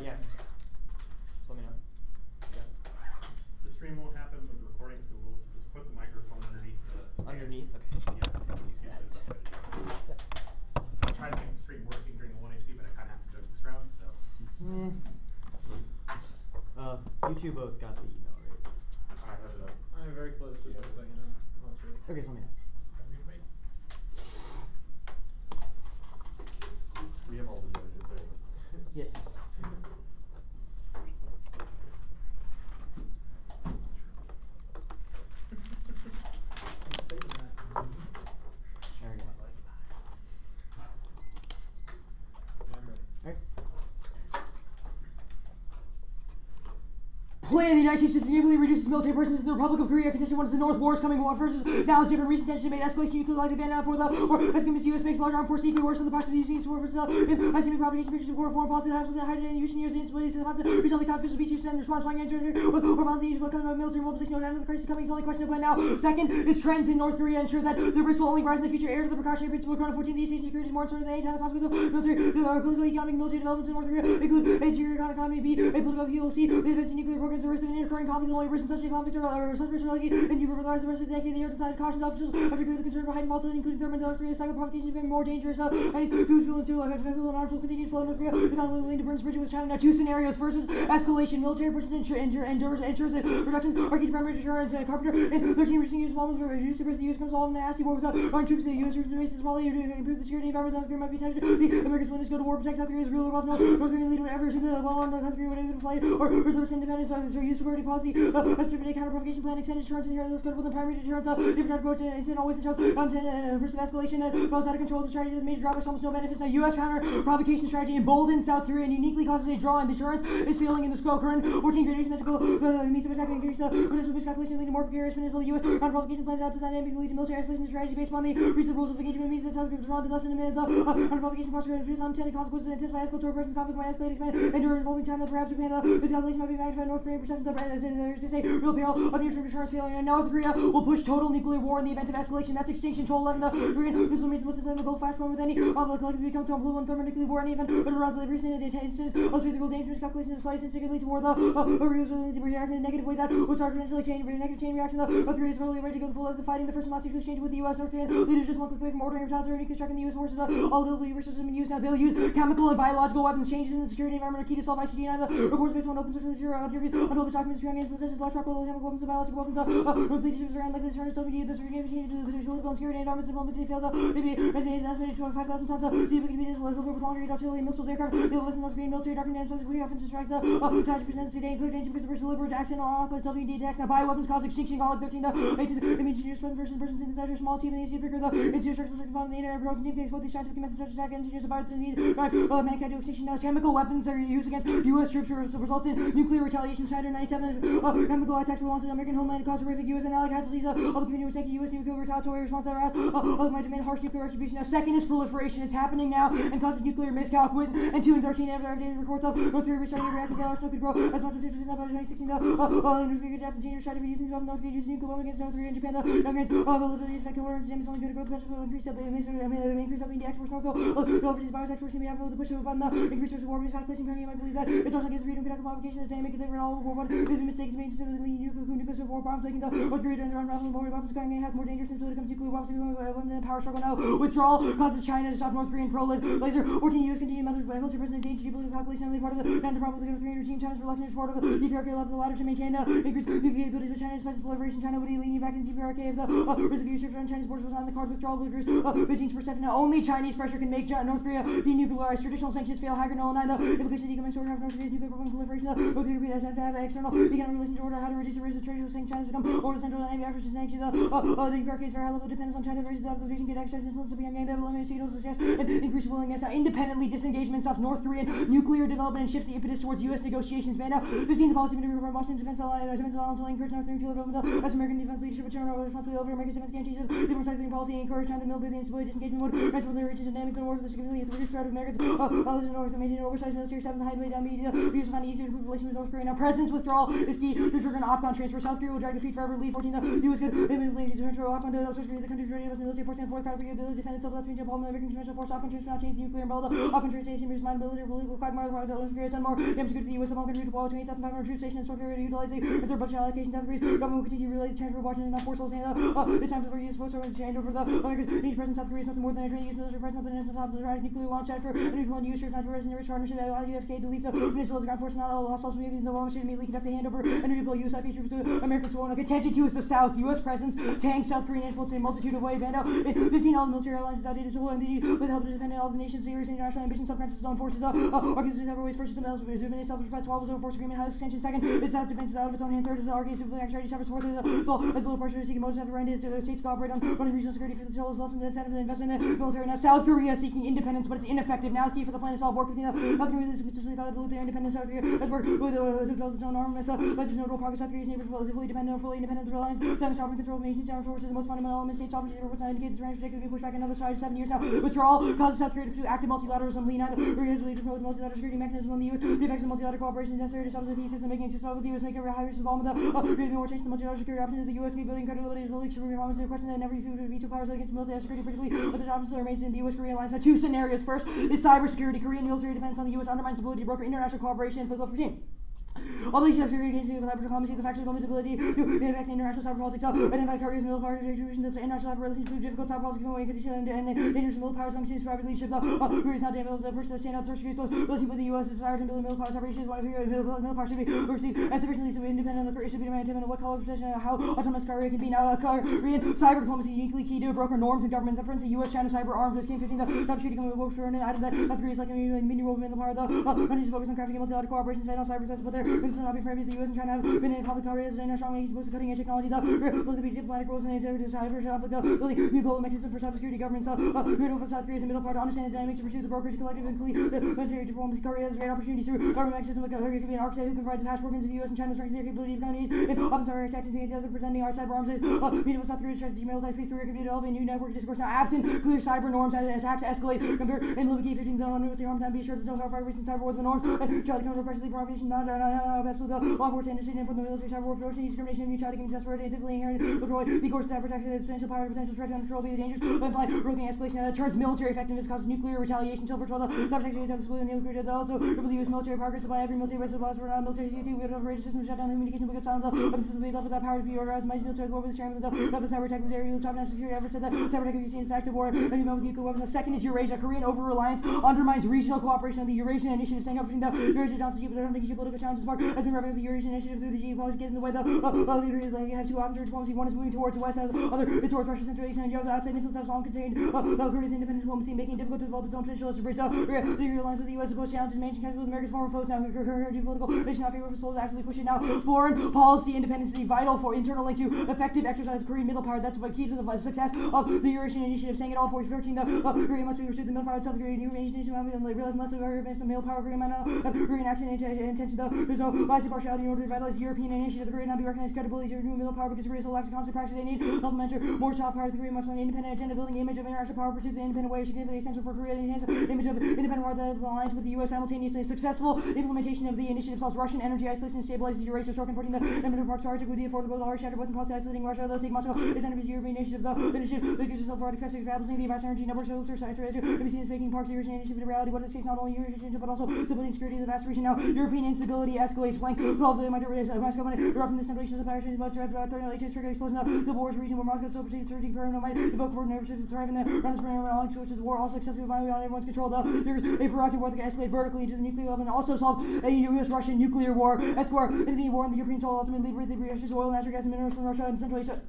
Yeah. Just let me know. Yeah. The stream won't happen, but the recording still will. So just put the microphone underneath the stand. Underneath, okay. Yeah, that's usually the best way to do it. I try to make the stream working during the 1AC, but I kind of have to judge this round, so. You two both got the email, right? I have it up. I'm very close to just letting you know. Okay, so let me know. We have all the judges, right? Yes. Plan of the United States significantly reduces military presence in the Republic of Korea. Contention once the North War is coming war versus now is different. Recent tension made escalation nuclear like the Vanderbilt for the or as the U.S. makes large armed force equally worse than the possibility of using war for itself. I see propagation pictures of war foreign policy that happens to hide in recent years the instabilities of the concept resulting time official beach and response by or violent use coming by military mobilization. No doubt the crisis coming is only a question of when now. Second is trends in North Korea ensure that the risk will only rise in the future. Heir to the precautionary principle of Corona 14, the Asian security is more uncertain than any time. The consequences of military, political, economic, military developments in North Korea include a interior economy, B, a political upheaval, C, the events in nuclear programs, the risk of an recurring conflict will only worsen such a conflict or such risk are likely and you provide the rest of the decade. The year decided cautions officials after the concern behind volatility, including thermal and North Korea's cycle provocation becoming more dangerous. And food fuel into fuel and arms will continue to flow in North Korea. It's not willing to burn this bridge with China. Now, two scenarios. First is escalation. Military pushes ensures that reductions are key to primary deterrence. Carpenter and 13 recent years involvement to reduce the risk the U.S. comes involved in a nasty war without armed troops. The U.S. bases probably to improve the security environment. North Korea might be tempted. The Americans willingness to go to war protect South Korea's ruler above North Korean leader ever since the well on North Korea would have been flight or reserve independence or use security policy. Counter-provocation plan, extended deterrence, and here let's go with the primary deterrence, different approach, and always adjust, first of escalation, and goes out of control. The strategy that major drawbacks, almost no benefits. Now, U.S. counter-provocation strategy emboldens South Korea and uniquely causes a draw, and deterrence is failing in the scope. Current 14 grade asymmetrical means of attack and increase potential risk calculation leading to more precarious peninsula. U.S. counter-provocation plans out to dynamically lead to military escalation strategy based upon the recent rules of engagement means that South Korea drawn to less than a minute. The counter-provocation posture produce unintended consequences and intensify escalatory presence conflict might escalate, expand, and during involving China, perhaps Japan. This calculation might be magnified. North Korean perception of the real peril of near-term deterrence failure. And North Korea will push total nuclear war in the event of escalation. That's extinction. Total 11. The Korean missile means most of them will go flash point with any of the collective become thermal thermonuclear war in any event. But around the recent instances, also the real dangerous calculation of slice and secretly to war. The Koreans will react in a negative way that will start potentially change. But a negative chain reaction. The Korea is totally ready to go the full of the fighting. The first and last nuclear exchange with the U.S. North Korean leaders just one click away from ordering retaliatory nuclear strike in the U.S. forces. All available resources have been used. Now they'll use chemical and biological weapons. Changes in the security environment are key to solve ICD-9. The reports based on open source literature, interviews, on public documents, Pyongyang possesses large chemical weapons and biological weapons. North leadership is around likely to turn its WD. This regime change to the political and security environment development to fail the maybe an estimated 5,000 tons of deep convenience with longer range artillery missiles aircraft. The Western North Korean military doctrine and we often strike the target pretends to clear danger because the first deliberate action or unauthorized WD attacks. Now bioweapons cause extinction. Call it 13. The 18th image engineers persons in the small team and the easy picker. The interior structural second found in the internet broken team can exploit these scientific methods such as attack engineers survive to need mankind to extinction. Now chemical weapons are used against U.S. troops results in nuclear retaliation. China 97 chemical attacks were launched in American homeland cause horrific U.S. and allied casualties. All the community was taking U.S. nuclear retaliatory response that harassed might demand harsh nuclear retribution. Now second is proliferation. It's happening now and causes nuclear miscalculation. And 2 and 13 every day reports of North Korea restarting a reactor that arsenal could grow as much as 50% by 2016. North Korea could have continued strategy for using North Korea using nuclear weapons against North Korea and Japan. The youngest ability to affect war and is only going to grow the potential to increase up the exports North Korea. Overseas bios exports can be happening with the push of a button. The increased risk of war because calculation Pyongyang might believe that it's also against freedom conducting provocation that they make it different all over war. But if the mistakes made to lead nuclear war bombs taking the North Korea to unravel more weapons Pyongyang has more dangerous until it comes to nuclear weapons in the power struggle now. Withdrawal causes China to stop North Korean pro-laser. 14 U.S. continue military president danger geopolitical calculation only part of the problem with the North Korean regime. China's reluctant support of the DPRK allowed the latter to maintain the increased nuclear capabilities with China despite its proliferation. China would lean back in DPRK if the risk of U.S. on Chinese borders was on the cards. Withdrawal would reduce 15%. Now only Chinese pressure can make North Korea denuclearize. Traditional sanctions fail. Hacker null and the implications of the economic order of North Korea's nuclear program proliferation. North Korea has to have external economic relations order how to reduce the risk of traditional sanctions. China has become more central than any efforts to sanction the DPRK is very high level of dependence on China. The raise the region can exercise influence of Pyongyang that will eliminate signals suggest and increase willingness. Now independently disengagement stops North Korean nuclear development and shifts the impetus towards U.S. negotiations. Man, now 15 the policy maneuver from Washington defense alliance will encourage North Korean development as American defense leadership which are responsibility over America's defense guarantees different South Korean policy encourage China to build the instability disengagement mode. Rest of the region dynamic and war for the significantly at the reduced threat of Americans. North maintaining oversized military staff in the highway down media. We use find it easier to improve relations with North Korea. Now present presence withdrawal is key to trigger an op-con transfer. South Korea will drag the feet forever, leave 14. The U.S. could immediately transfer op-con to South Korea. The country's ready to military force and fourth ability to defend itself. That's region problem. American conventional force op-con transfer not change the nuclear umbrella. The op-con transfer station mind military political quagmire. The North Korea has done more damage to the U.S. upon country to wall 28,500 troop stations in South Korea to utilize it. And so budget allocation. South Korea's government will continue to relay the transfer of Washington and not force all stand up. It's time for the U.S. force to hand over the America's each president. South Korea is nothing more than a training U.S. military presence up in the top of the right nuclear launch center. And equal use for time to present rich partnership that allow UFK to leave the peninsula of the ground force. Not all lost also maybe the Obama should immediately conduct a handover and redeploy U.S. IP troops to American soil. No contention to is the South. U.S. presence tanks South Korean influence in a multitude of ways. Banned out in 15 all the military alliances outdated tool and with the help of independent all the nations serious international ambition subconscious on forces argues with every ways first system else with defending self-respect swallows over force agreement highest extension second is South defense is out of its own hand third is the argues with black strategy suffers fourth as well as little pressure to seek most of the right to states cooperate on running regional security for the total is less than the incentive to invest in the military. Now South Korea is seeking independence but it's ineffective. Now it's key for the plan to solve war between the South Korea is consistently thought that their independence. South Korea has worked with its own armaments but there's no real progress. South Korea's neighbors is fully dependent on fully independent reliance time sovereign control of nations armed forces the most fundamental element state sovereignty over time indicated the range predicted to be pushed back another side 7 years now. Withdrawal causes South Korea to pursue active multilateralism. Lean out the Korea is believed to promote multilateral security mechanisms on the U.S. The effects of multilateral cooperation is necessary to establish a peace system making it to with the U.S. make a high risk involvement with the creating more change to multilateral security options of the U.S. capability and credibility of the leaks promise a question that never refused to veto powers against military security particularly what such options remains in the U.S. Korea alliance. Now two scenarios. First is cybersecurity. Korean military depends on the U.S. undermines ability to broker international cooperation for the 15. Although these have against the collaborative diplomacy, the factors of ability to impact international cyber politics, identify Korea's military contributions to international cyber relations to difficult cyber policy, given away condition and dangerous military powers functions, private leadership. Korea is not developed the person to stand out first against those relations with the U.S. desire to build military powers operations. One of the military powers should be received as sufficiently to be independent. The Korea should be demanded what color possession how autonomous Korea can be. Now, Korean cyber diplomacy uniquely key to broker norms and governments. The Prince of U.S. China cyber arms was King 15. The top shooting coming with for an item that South Korea is like a mini world in the power. The countries focus on crafting multilateral cooperation, saying on cyber threats, but this is not be framed. The U.S. and China have been in conflict already as they are strongly exposed to cutting edge technology. The diplomatic rules and cyber conflict, building new global mechanisms for cybersecurity governments. Critical for South Korea is the middle part to understand the dynamics and pursue the brokers, collective and complete military diplomacy. Korea has great opportunities through government mechanisms. Korea could be an architect who can provide the passport into the U.S. and China strengthen their capability of economies and often cyber attacks together presenting our cyber arms as meaningful South Korea's strategy military peace. Korea could be developing a new network discourse. Now absent clear cyber norms as attacks escalate compare and limit key 15 on nuclear harm time be assured there's no far recent cyber war the norms and try to come to oppressively provocation not absolute law force and from the military cyber war production discrimination you try to convince desperate actively inherent withdrawal the course to protect its potential power potential threat to control be the dangers but imply broken escalation that turns military effectiveness causes nuclear retaliation until virtual the protection of the nuclear also the U.S. military power grid supply every military base supplies for non-military CT we have a radio system shut down communication because silent but this is the left with that power to organize my military war with the chairman of the cyber attack with area top national security efforts said that cyber attack is active war and you know with nuclear weapons. The second is Eurasia. Korean over reliance undermines regional cooperation of the Eurasian initiative saying between the Eurasian Johnson geopolitical challenges part has been revenue the Eurasian initiative through the geopolitics get in the way the you have two options for diplomacy. One is moving towards the west, the other is towards Russia, Central Asia, and Europe. The outside influence has long contained Korea's independent diplomacy, making it difficult to develop its own potential as to bridge the alliance with the U.S. opposed challenges, managing countries with America's former foes. Now, her geopolitical nation not favor for souls actively pushing now foreign policy independence is vital for internal link to effective exercise of Korean middle power. That's the key to the success of the Eurasian initiative. Saying it all for 13, the Korea must be pursued the middle power of South Korea. Eurasian nation and realize unless we are advanced the middle power Korea might now Korean action and intention. There's no bias partiality in order to revitalize the European initiative. The Korea not be recognized credibility to renew middle power because Korea lacks the constant practice they need. Help mentor more soft power. The Korea must an independent agenda building image of international power pursuit the independent way significantly essential for Korea. The enhanced image of independent power that aligns with the U.S. simultaneously. Successful implementation of the initiative solves Russian energy isolation and stabilizes Eurasia. Stroking 14 the independent parts Arctic would be affordable to harsh shattered Western policy isolating Russia. They'll take Moscow is enemies European initiative. The initiative that gives itself for artificial establishing the vast energy network so to be seen as making parts of the Eurasian initiative the reality what it takes not only Eurasian but also stability and security of the vast region. Now European instability escalates blank 12 the Moscow erupting the central Asian supply chains about 30 trigger explosion of the war's region where Moscow still proceeds surging perimeter might evoke war nerve systems thrive in the run spring which is the war also excessively violent beyond everyone's control. There's a proactive war that can escalate vertically into the nuclear level and also solve a U.S.-Russian nuclear war. That's where infinity war in the European soil ultimately liberate oil, natural gas, and minerals from Russia and Central Asia.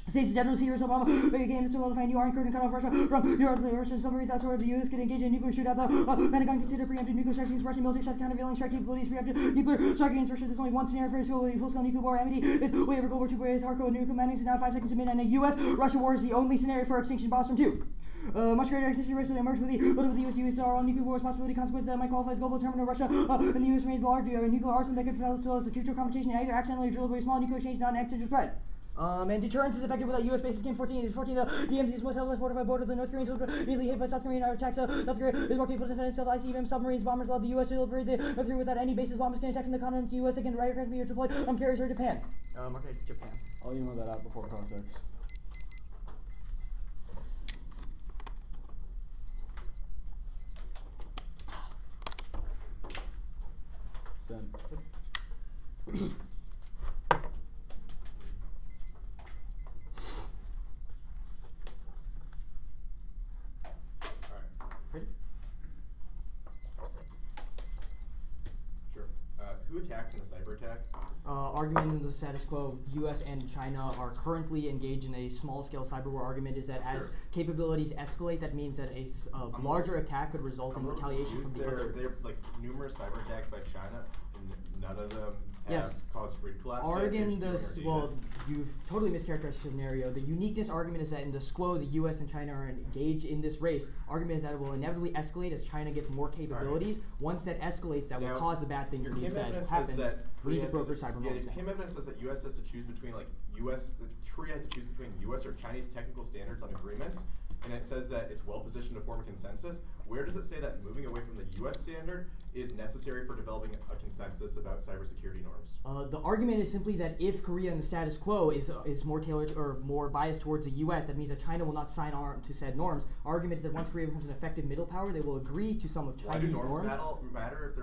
States generals here Obama again it's to well define new iron curtain cut off Russia from Europe. The Russian submarines that's where the U.S. could engage in a nuclear shootout. The Pentagon consider preemptive nuclear strikes against Russian military shots countervailing strike capabilities. Preemptive nuclear strike against Russia. There's only one scenario for full-scale nuclear war. Amity is way over World War II where it's hardcore nuclear commanding is now 5 seconds to midnight. And a U.S.-Russia war is the only scenario for extinction. Boston 2. Much greater extinction risk will emerge with the U.S. all nuclear war possibility consequences that might qualify as global determinant of Russia and the U.S. made large nuclear arsenal that could fulfill as a future confrontation either accidentally or deliberately small nuclear change not an existential threat. And deterrence is effective without U.S. bases. Game 14, the DMZ is most helpless fortified border of the North Koreans immediately hit by South Korean attacks. South Korea is more capable of defending itself. ICBM submarines, bombers allow the U.S. to liberate the North Korea without any bases. Bombers can attack from the continent. The U.S. again right across the be deployed on carriers or Japan. Okay, Japan. I'll email that out before cross X. Done. Ready? Sure. Who attacks in a cyber attack? Argument in the status quo, U.S. and China are currently engaged in a small-scale cyber war. Argument is that as capabilities escalate, that means that a larger attack could result in retaliation from the other. There are like numerous cyber attacks by China, and none of them have caused grid collapse. Well, you've totally mischaracterized the scenario. The uniqueness argument is that in the SQUO, the U.S. and China are engaged in this race. Argument is that it will inevitably escalate as China gets more capabilities. Right. Once that escalates, that will cause the bad things we've said happen. We need to broker cyber norms. Kim evidence says that U.S. has to choose between Korea has to choose between U.S. or Chinese technical standards on agreements, and it says that it's well positioned to form a consensus. Where does it say that moving away from the U.S. standard is necessary for developing a consensus about cybersecurity norms? The argument is simply that if Korea in the status quo is more tailored or more biased towards the U.S., that means that China will not sign on to said norms. Argument is that once Korea becomes an effective middle power, they will agree to some of Chinese norms. Why do norms matter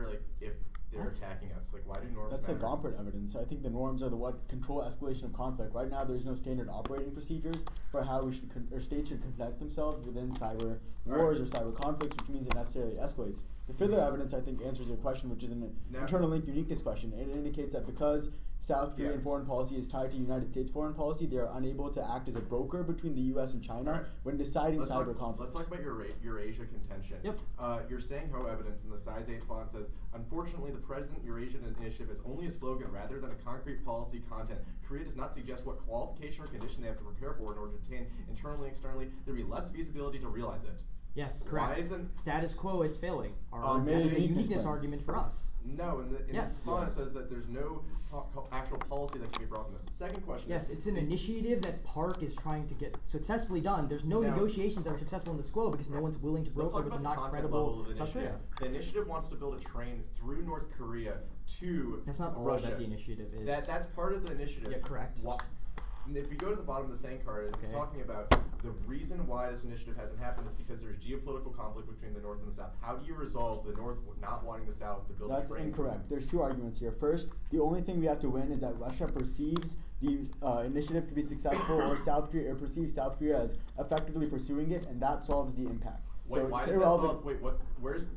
if they're attacking us? Like, why do norms matter? That's the Gompert evidence. I think the norms are what control escalation of conflict. Right now, there's no standard operating procedures for how we should states should conduct themselves within cyber wars or cyber conflicts, which means it necessarily escalates. The further evidence, I think, answers your question, which is an internal linked uniqueness question. It indicates that because South Korean foreign policy is tied to United States foreign policy, they are unable to act as a broker between the U.S. and China when deciding cyber conflicts. Let's talk about Eurasia contention. Yep. Your Sang-Ho evidence in the size 8 font says, unfortunately, the present Eurasian initiative is only a slogan rather than a concrete policy content. Korea does not suggest what qualification or condition they have to prepare for in order to attain internally and externally. There would be less feasibility to realize it. Yes, correct. Why isn't status quo? It's failing. This is a uniqueness argument for us. No, in this font it says that there's no actual policy that can be brought from this. Second question. Yes, it's an initiative that Park is trying to get successfully done. There's no negotiations that are successful in the SQUO because no one's willing to broker with a not credible South Korea. The initiative wants to build a train through North Korea to That's not all Russia. that the initiative is. That's part of the initiative. Yeah, correct. If you go to the bottom of the same card, it's talking about the reason why this initiative hasn't happened is because there's geopolitical conflict between the North and the South. How do you resolve the North not wanting the South to build a train? That's incorrect. There's two arguments here. First, the only thing we have to win is that Russia perceives the initiative to be successful or South Korea perceives South Korea as effectively pursuing it, and that solves the impact. Wait, why does that solve? Wait, what?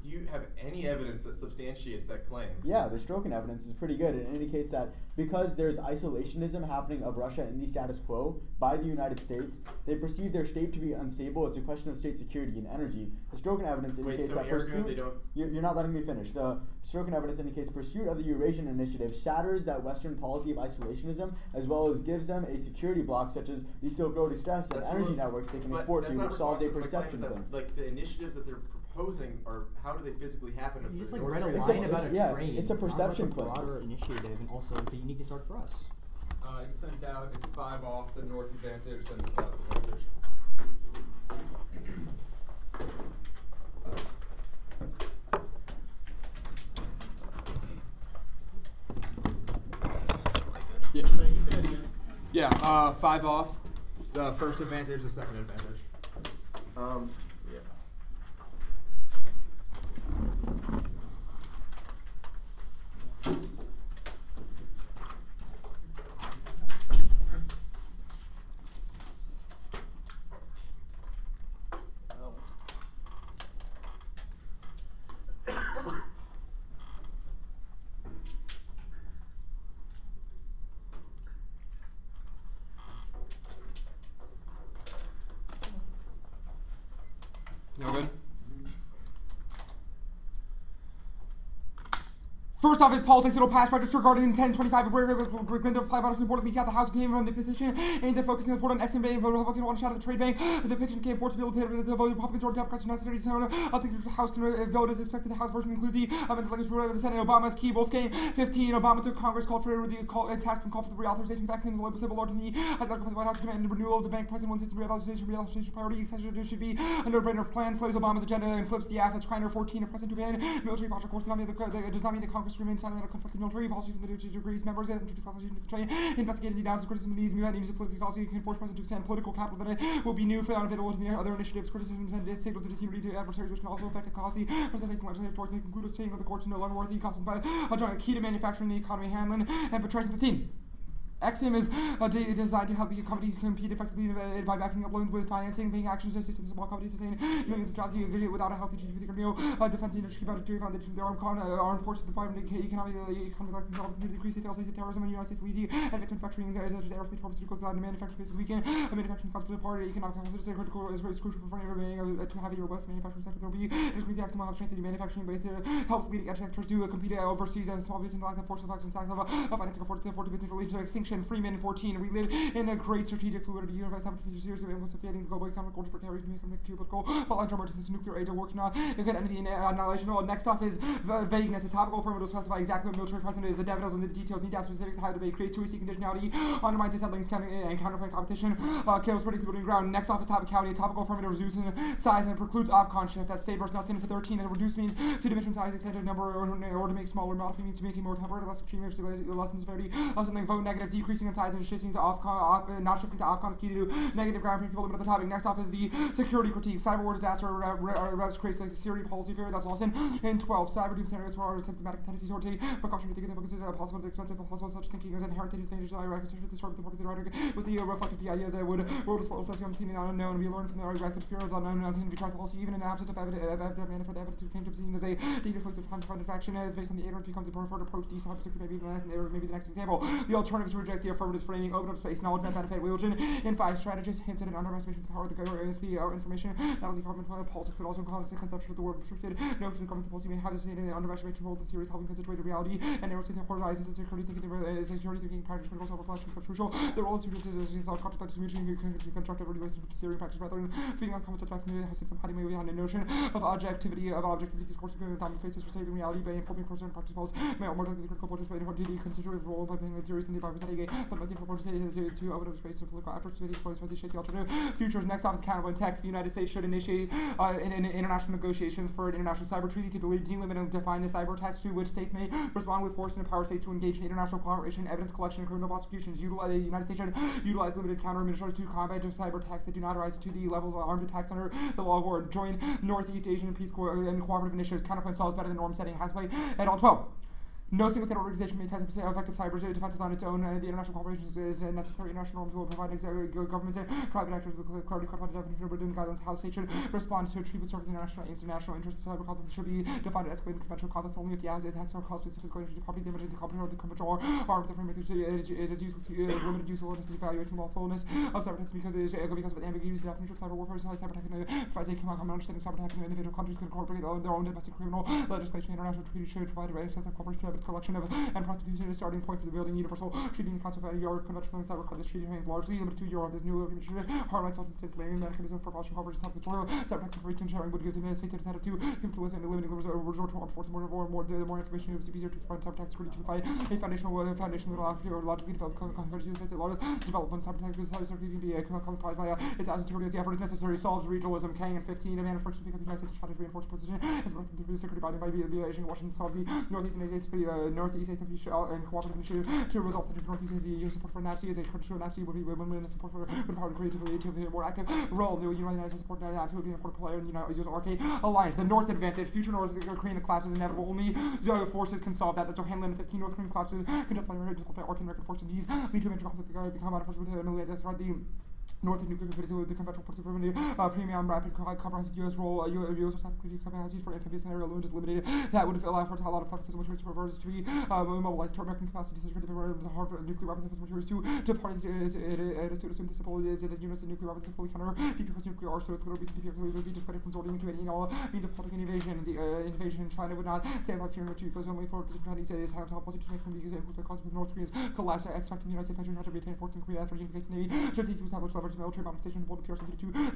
Do you have any evidence that substantiates that claim? Yeah, the Strokin evidence is pretty good. It indicates that because there's isolationism happening of Russia in the status quo by the United States, they perceive their state to be unstable. It's a question of state security and energy. The Strokin evidence indicates that pursuit. You're not letting me finish. The Strokin evidence indicates pursuit of the Eurasian initiative shatters that Western policy of isolationism, as well as gives them a security block such as the Silk Road Express and energy networks they can export to, which solves a perception thing. Like the initiatives that they're proposing are how do they physically happen? You just read a line about a train. It's a perception claim. Broader initiative, and also it's a uniqueness art for us. It's sent out. It's 5 off the North advantage and the South advantage. Yeah. 5 off. The first advantage, the second advantage. First off, his politics, it'll pass register guarded in 1025 where Glinda fly bottoms importantly out the House came from the position aimed at focusing the support on Exim Bank, but Republican one shot of the trade bank. The petition came forth to be able to pay the vote. Republicans or Democrats are necessary to turn. I'll take the House vote as expected. The House version includes the amended language of the Senate. Obama's key Wolfgang 15. Obama took Congress called for the tax and called for the reauthorization of vaccine and the civil law to the for the White House demand and renewal of the bank. President wants reauthorization priority. Extension should be a no-brainer plan. Slays Obama's agenda and flips the aft. That's Kreiner 14. A president to ban military posture course does not mean the Congress remains silent or conflict. The military policy to the degrees members that introduce legislation to constrain, investigate and denounce criticism of these new needs of political policy can force president to extend political capital that it will be new for unavailable to the other initiatives, criticisms, and signal to disunity to adversaries, which can also affect the policy. President facing legislative choice may conclude with saying that the courts are no longer worth the costs by a joint key to manufacturing the economy handling and portrays 15. Exim is designed to help the companies compete effectively by backing up loans with financing, paying actions, assistance to small companies, sustain millions of jobs without a healthy GDP. Defense industry budgetary foundation, their armed forces, the fight economic development, increase the failsafe to terrorism in the United States, leading and manufacturing such as aerospace, pharmaceuticals, and manufacturing spaces weaken. Manufacturing comes to the party, economic confidence is critical, is crucial for remaining to have a robust manufacturing sector. There will be increased the Exim will have strengthened manufacturing base to help leading edge sectors to compete overseas as small business and lack of force of action, stacks of financing afford to business related to extinction. Freeman 14. We live in a great strategic fluidity universe, having future series of influence affecting the global economic order, precarious economic geopolitical, but long-term emergency nuclear age are working on. It could end the annihilation. Next off is vagueness. A topical form will specify exactly what military precedent is. The devils and the details need to have specific to how debate creates 2-week conditionality, undermines dissettling and counterplay competition, kills predictability ground. Next off is topicality. A topical form reduces size and precludes opcon shift. That's state versus not standing for 13. And reduce means to dimension size, extended number, or to make smaller. Modify means to make it more temporary, less extreme, less severity. Something vote negative, decreasing in size and shifting to not shifting to opcon is key to negative ground people limit of the topic. Next off is the security critique. Cyber war disaster revs creates a security policy fear. That's Lawson. In 12, cyber doom scenarios where symptomatic tendencies or take precaution to think of the possible expensive possible such thinking as inherent advantage. I reckon to start with the purpose of the rhetoric was the reflective the idea that would world is sport with us unseen and unknown and be learned from the reactive fear of the unknown and can be tried policy even in the absence of evidence for the evidence who came to be seen as a dangerous waste of time to find faction is based on the ignorance becomes the preferred approach to cyber security maybe the next example. The alternatives to reject the affirmative framing open up space knowledge and benefit Wheelgen in 5 strategists hints at an underestimation of the power of the information not only government politics but also in conception of the word restricted notions of government policy may have this underestimation role in theories helping concentrate reality and narrows the horizons of security thinking practice critical self-reflection becomes crucial. The role of students is self-contemplative mutually constructive relationship to theory and practice rather than feeding on concepts back has some hiding behind a notion of objectivity discourse of time and spaces for saving reality by informing person and practice policy may more likely the critical approaches by the constitutive role by playing the theories in the environment that but by different approaches to open up space to political efforts to be displaced by the shape the alternative futures. Next off is accountable in text. The United States should initiate in international negotiations for an international cyber treaty to delimit and define the cyber attacks to which states may respond with force and empower states to engage in international cooperation, evidence collection, and criminal prosecutions. The United States should utilize limited countermeasures to combat cyber attacks that do not rise to the level of armed attacks under the law of war. Join Northeast Asian peace and cooperative initiatives. Counterpoint solves better than norm setting has play at all 12. No single state organization may test effective cyber defenses on its own. The international cooperation is necessary. International norms will provide governments and private actors with clarity codified definition of written guidelines. How states should respond to treatment service international aims and national interests. Cyber conflict should be defined as escalating conventional conflict only if the attacks are caused specific to property damage and the company or the conventional harm to the framework. It is limited usefulness and evaluation lawfulness of cyber attacks because of an ambiguous definition of cyber warfare. Cyber attack provides a common understanding of cyber attack and individual countries can incorporate their own domestic criminal legislation. International treaties should provide a sense of cooperation of collection of and prosecution is a starting point for the building universal treating the concept of your conventional cyber crime. This treaty remains largely limited to Europe. This new harmonized self-instant layering mechanism for fostering cooperation top the joy cyber attacks information sharing would give the state incentive to him to listen and limiting resort to armed forces more information. It was easier to find cyber attacks security to provide a foundation that will allow logically develop countries to development cyber attacks security can be comprised by its as security as the effort is necessary solves regionalism. Kang and 15 a man of friction because the United States tried to reinforce position as a security binding by Beijing Washington solved the Northeast and cooperative initiative to resolve the Northeast Asia support for NAPSI as a traditional NAPSI would be women support for empowered creativity to be a more active role. The United States support NAPSI would be an important player in the United States Arcade Alliance. The North advantage, future North Korean collapse is inevitable. Only the forces can solve that. That's O'Hanlon 15 North Korean collapses conducted by the Arcade force and these lead to a major conflict become out of force with the military threat. The North nuclear capabilities with the conventional force of premium rapid comprehensive U.S. role, U.S. South Korea capacities for amphibious scenario alone is limited. That would allow for a lot of physical materials for versions to be mobilized to American capacity to secure the programs of hard nuclear weapons and physical materials to parties. It is to assume the simple is that units of nuclear weapons to fully counter DPR's nuclear arsenal could be discredited from sorting into any and all means of political invasion. The invasion in China would not stand by fearing which because only for position Chinese is how to help position from because influence the consequence of North Korea's collapse. Expecting the United States had to retain forth in Korea after unification Navy should take to establish leverage military manifestation bold appears to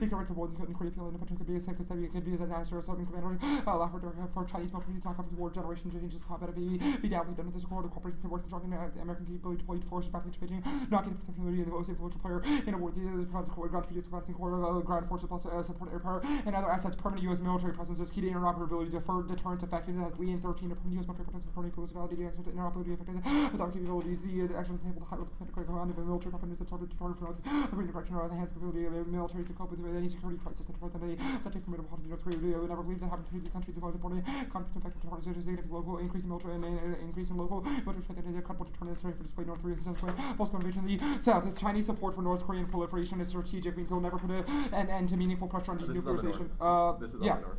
the character bold in Korea feel independent could be a safe could be as a disaster serving commander allow for Chinese military to not come to the war generation changes combat be doubtly done with this accord of cooperation to work and strong American capability deployed forces rapidly to Beijing not getting perception in the most influential player in a war that provides ground for use advancing core ground forces plus support air power and other assets. Permanent U.S. military presence is key to interoperability defer deterrence effectiveness has Lean 13 a permanent U.S. military presence according to validating access to interoperability effectiveness without capabilities the actions enable the high level command of a military weapons that target deterrent for the direction or the hands capability of military to cope with any security crisis that present day such a formidable hard North Korea would never believe that having to the country devoted important competent effective deterrence is a significant local increase in military and increase in local military strength and credible deterrent necessary for display North Korea's false invasion in the south. Its Chinese support for North Korean proliferation is strategic means it will never put an end to meaningful pressure on denuclearization.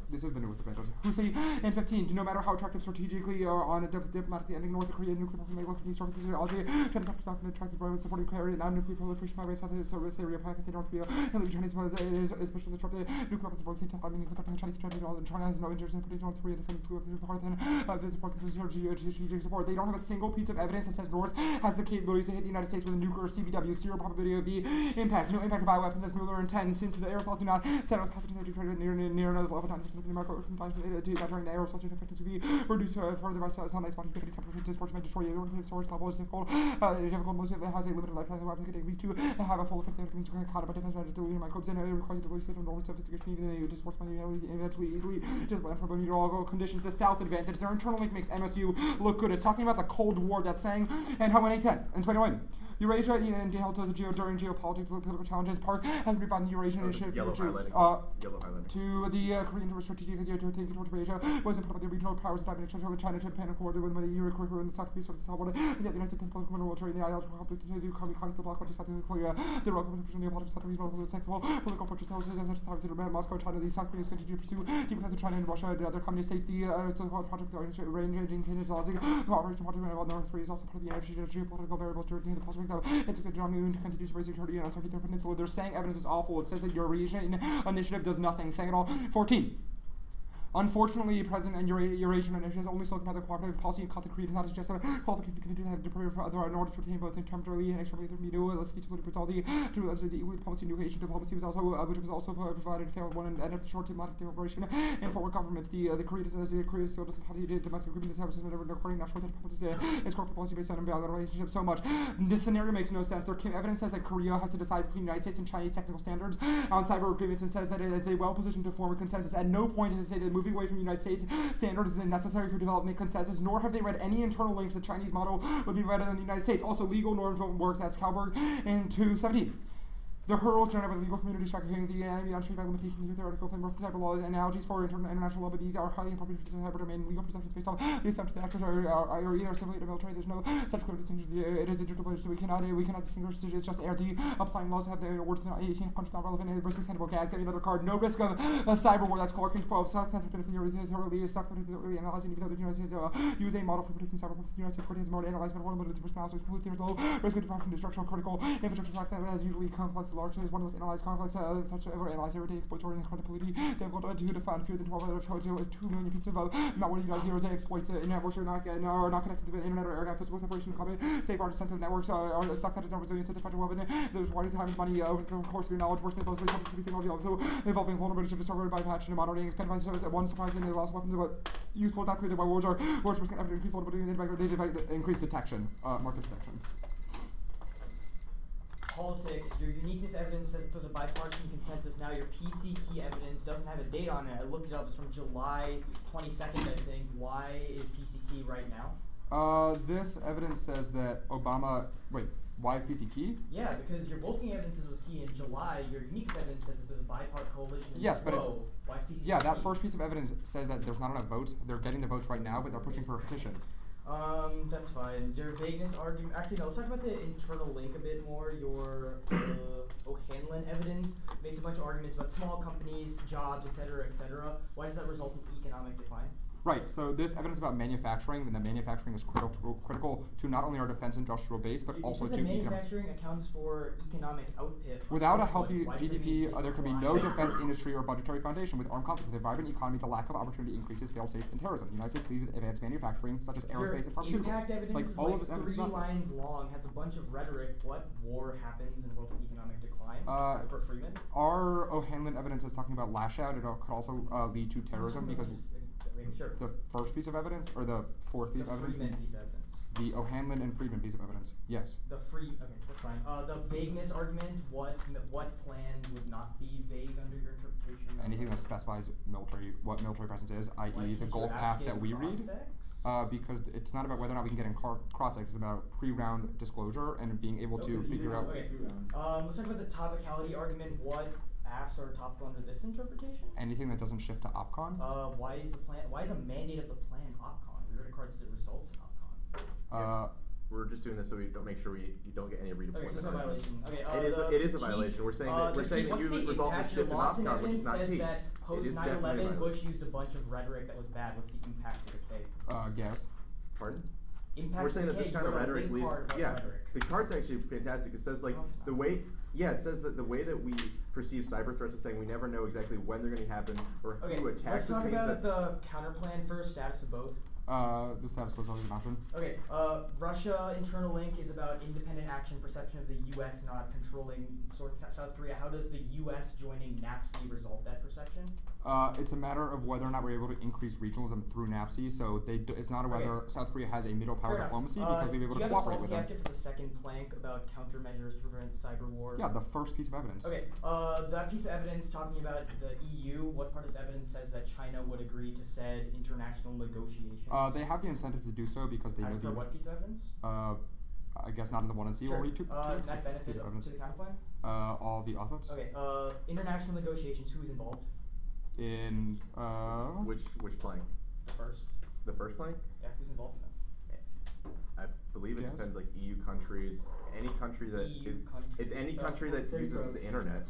This is the north advantage. Hussein in 15 no matter how attractive strategically or on a diplomatically ending North Korean nuclear program will be started to Algeria trying to stop and attract the broad supporting carry non-nuclear proliferation by South Syria, Pakistan, North Korea, and the Chinese is especially disrupted nuclear weapons work take meaningful threat to the Chinese strategy. China has no interest in putting North Korea defending nuclear part than the support strategic support. They don't have a single piece of evidence that says North has the capabilities to hit the United States with a nuclear CBW, zero probability of the impact. No impact of bioweapons as Mueller intends, since the aerosols do not set up pathogens near another level time in America during the aerosols effective to be reduced further by sunlight spotting temperature discharge may destroy the storage level is difficult. Most of it has a limited lifetime. The weapons can take weeks to have a full effect that can combat defense deleting microbes and it requires a delivery system normal sophistication even though you just force money eventually easily just plan for meteorological conditions. The South advantage. Their internal link makes MSU look good. It's talking about the Cold War that's saying and how in 810 and 21. Eurasia and delta during geopolitical challenges. Park has revived the Eurasian initiative to the Korean strategic idea to take towards Asia was implemented by the regional powers and domination of China, Japan, and coordinated with the Europe in the South East of the South Border. And the United States political military in the ideological conflict to the conflict bloc by South Korea. The Roman geopolitics South regional sensible political purchase houses and Moscow, China. The South Koreans continue to pursue deep cuts to China and Russia and other communist states. The so-called project range in cooperation project involved North Korea is also part of the energy geopolitical variables during the prospect of its John continues to raise security and uncertainty through the peninsula. They're saying evidence is awful. It says that Eurasian initiative does nothing. Saying it all. 14. Unfortunately, President and Eurasian initiative has only spoken about the cooperative policy and conflict created not just a qualification to continue to have to prepare for other in order to retain both temporarily and extremely let's feasible to resolve the equal diplomacy. New Asian diplomacy was also which was also provided failed one and of the short diplomatic cooperation and forward governments. The Korea still doesn't have the domestic agreement establishment of recording national diplomacy. Its corporate policy based on imbalance relationship so much. This scenario makes no sense. Their evidence says that Korea has to decide between the United States and Chinese technical standards on cyber agreements and says that it is well positioned to form a consensus. At no point does it say that moving away from the United States standards is necessary for developing a consensus, nor have they read any internal links. The Chinese model would be better than the United States. Also, legal norms won't work. That's Kalberg in 217. The hurdles generated by the legal community striking the enemy unshaped by limitations in the theoretical framework of cyber laws and analogies for international law, but these are highly inappropriate to cyber domain. Legal perceptions based on the assumption that actors are either civilian or military. There's no such clear distinction. It is interchangeable, so we cannot distinguish. It's just the applying laws have the words in 18 punch not relevant. Risk of tangible gas. Get another card. No risk of a cyber war. That's Clark in 12. Sucks. That's been thoroughly analyzing. Even though the United States use a model for predicting cyber attacks, the United States has more analyzed, but one limited risk analysis. There's low risk of departure from destruction of critical infrastructure attacks that has usually complex large. Is one of those analyzed conflicts ever analyzed every day exploitory and credibility. Difficult to define fewer than 12 out of 2 million pieces of malware used 0 day exploits in networks are not connected to the internet or air gap physical separation common safeguard sensitive networks are stuck that is not resilient to the effective weapon. There's wide time money over the course of your knowledge works in both ways subject to technology also involving vulnerability to discovered by patch and monitoring expanded by service at one surprisingly the lost weapons but useful not created by wars are words which can ever increase vulnerability and increase detection market detection. Politics, your uniqueness evidence says there's a bipartisan consensus. Now your PC key evidence doesn't have a date on it. I looked it up. It's from July 22nd, I think. Why is PC key right now? This evidence says that Obama. Wait, why is PC key? Yeah, because your bulking evidence was key in July. Your uniqueness evidence says that there's a bipartisan coalition. Yes, but it's. Why is PC yeah, key? that first piece of evidence says that there's not enough votes. They're getting the votes right now, but they're pushing for a petition. That's fine. Your vagueness argument. Actually, no. Let's talk about the internal link a bit more. Your O'Hanlon evidence makes a bunch of arguments about small companies, jobs, etc., etc. Why does that result in economic decline? Right, so this evidence about manufacturing, and that manufacturing is critical to not only our defense industrial base, but also to manufacturing accounts for economic output. Without a healthy GDP, there can be no defense industry or budgetary foundation. With armed conflict, with a vibrant economy, the lack of opportunity increases fail-safes and terrorism. The United States leads with advanced manufacturing, such as aerospace and pharmaceuticals. Like all of this evidence 3 about this. lines long, has a bunch of rhetoric. What war happens in a world of economic decline? As per Freeman? Our O'Hanlon evidence is talking about lash out. It could also lead to terrorism because the first piece of evidence or the fourth piece of evidence? Freeman piece of evidence. The O'Hanlon and Friedman piece of evidence. Yes. Okay, that's fine. The vagueness argument, what plan would not be vague under your interpretation? Anything that specifies what military presence is, i.e. the Gulf path that we read. Because it's not about whether or not we can get in cross-sex, it's about pre-round disclosure and being able to figure out. Okay. Let's talk about the topicality argument. What AFs are topical under this interpretation? Anything that doesn't shift to OPCON. Why is a mandate of the plan OPCON? We already cards that results in OPCON. We're just doing this so we don't make sure you don't get any redeployment. Okay, so it's a violation. Okay, it is a violation. We're saying that you result in shift in OPCON, which is not T. That post 9/11, Bush used a bunch of rhetoric that was bad. What's the impact to the K? Yes. Pardon? Impact We're saying that this kind of rhetoric leads. Yeah, the card's actually fantastic. It says like the way. Yeah, it says that the way that we perceive cyber threats is saying we never know exactly when they're going to happen or who attacks. Let's talk about the counterplan first. Status of both. The status quo is always an option. Okay, Russia internal link is about independent action, perception of the U.S. not controlling South Korea. How does the U.S. joining NAPSI resolve that perception? It's a matter of whether or not we're able to increase regionalism through NAPSI. So it's not whether South Korea has a middle power diplomacy because we've been able to cooperate with them. Do you have a for the second plank about countermeasures to prevent cyber war? Yeah, the first piece of evidence. Okay, that piece of evidence talking about the EU, what part of this evidence says that China would agree to said international negotiations? They have the incentive to do so because they know the. What piece of evidence? I guess not in the 1 and C. Sure. We'll read 2 pieces. Net benefit to the counterplan? All the offense. Okay, international negotiations, who is involved? In which plank? The first. The first plank? Yeah, who's involved in them? I believe it depends, like EU countries, any country that any country that uses the internet.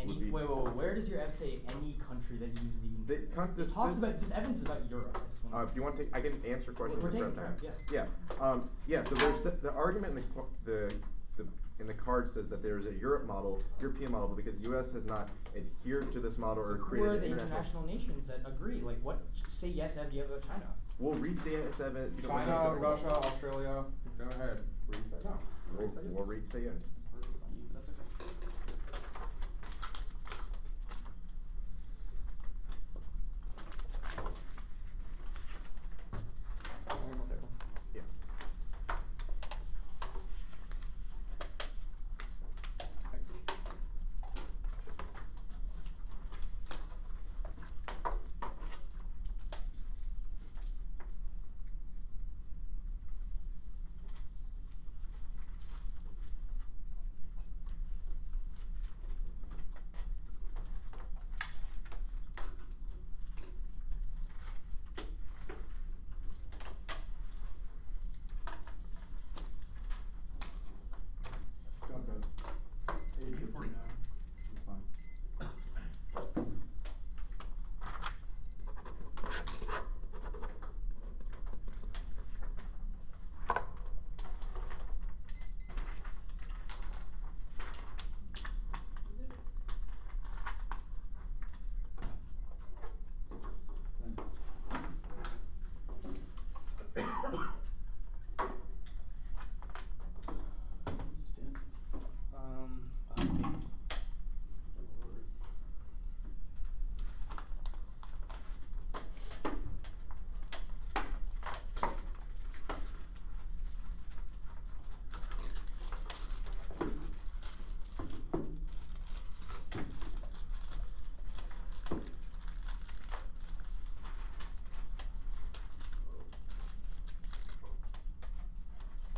Wait, where does your F say any country that uses the internet? This evidence is about Europe. If you want to, I can answer questions. We're taking turns, yeah. So there's the argument in the card says that there's a European model, but because the U.S. has not adhered to this model or created. Who are the international nations that agree? Like, what? Say yes, Ev. Do you have about China? We'll read say yes, Ev. China, Russia, Australia. Go ahead. Read say no. We'll read say yes.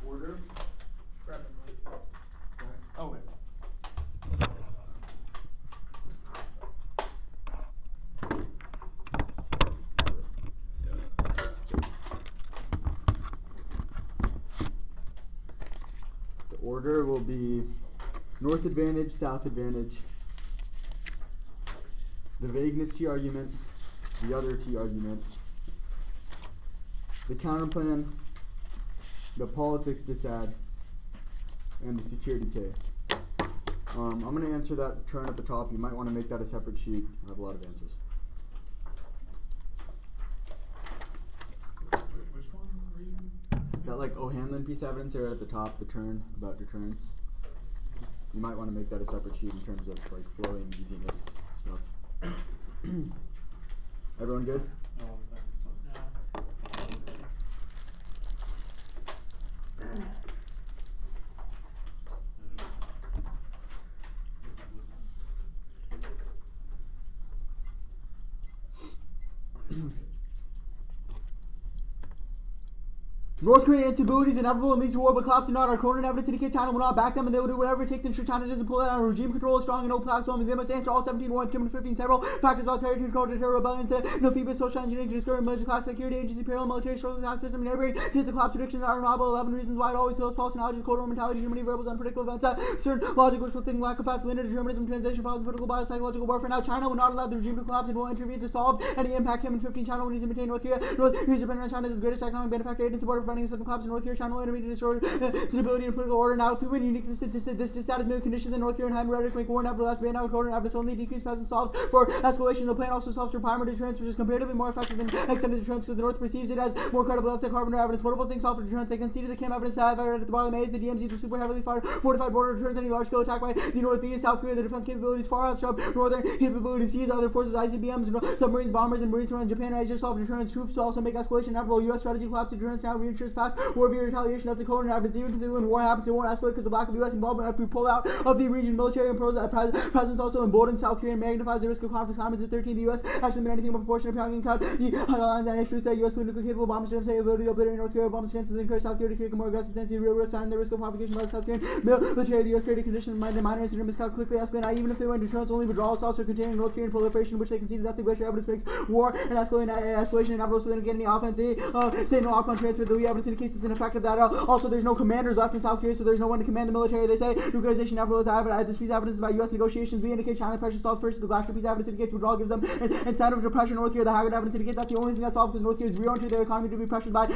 Order. Grab the mic. Oh, wait. The order will be North advantage, south advantage. The vagueness T argument, the other T argument. The counter plan, the politics dissad, and the security K. I'm going to answer that turn at the top. You might want to make that a separate sheet. I have a lot of answers. Which one are you? That like O'Hanlon piece of evidence there at the top, the turn about deterrence. You might want to make that a separate sheet in terms of like flowing, easiness stuff. Everyone good? No, North Korean instability is inevitable and leads to war, but collapse or not. Our current evidence indicates China will not back them, and they will do whatever it takes to ensure China doesn't pull it out. Regime control is strong and no platform, and they must answer all 17 warrants given to 15 several factors about territory control, terror, rebellion, no feeble social engineering, discourage military class security agency, parallel military social class system, and every since the collapse predictions are novel. 11 reasons why it always feels false analogies, cold war mentality, Germany, variables, unpredictable events, certain logic, wishful thinking, lack of fast linear determinism, translation problems, political bias, psychological warfare. Now, China will not allow the regime to collapse and will intervene to solve any impact. Him in 15 China will need to maintain North Korea. North Korea's dependent on China as its greatest economic benefactor, aid and support of preventing a sudden collapse in North Korea. China will intervene to destroy stability and political order. Now, if we win unique this status new conditions in North Korea and high rhetoric make war never less ban out order and only decrease presence solves for escalation. The plan also solves for primary deterrence, which is comparatively more effective than extended deterrence because the North perceives it as more credible. That's like carbon evidence. Multiple things solve for deterrence. They conceded the Kim evidence to have at the bottom A. The DMZ to super heavily fortified border deterrence any large scale attack by the North. B is South Korea. The defense capabilities far outstrip northern capabilities. C is other forces, ICBMs, submarines, bombers, and marines around Japan. Asia solve deterrence. Troops to also make escalation inevitable. U.S. strategy collapse deterrence now reassures fast war via retaliation. That's a code evidence. Even when war happens, it won't escalate because the lack of U.S. involvement. If we pull out of the region, military and presence also emboldens South Korea and magnifies the risk of conflict. Comments at 13. The U.S. actually been anything but proportionate. Pyongyang cut the lines and issues that U.S. nuclear capable bombers have the ability to obliterate North Korea. Bombs chances encourage South Korea to create a more aggressive stance. The real risk and the risk of provocation by the South Korean military. The U.S. created conditions minor incident miscalculate quickly escalate. Now, even if they went deterrence only withdrawals also containing North Korean proliferation, which they conceded. That's a glacier evidence makes war and escalation inevitable, so they don't get any offense. Say no outbound transfer. The evidence indicates it's ineffective. That also there's no commanders left in South Korea, so there's no one to command the military. They say nuclearization inevitable. This piece of evidence is about U.S. negotiations. We indicate China pressure solves first. The glacier piece of evidence indicates withdrawal gives them an incentive to pressure North Korea. The Haggard evidence indicates that's the only thing that's solved because North Korea is reoriented their economy to be pressured by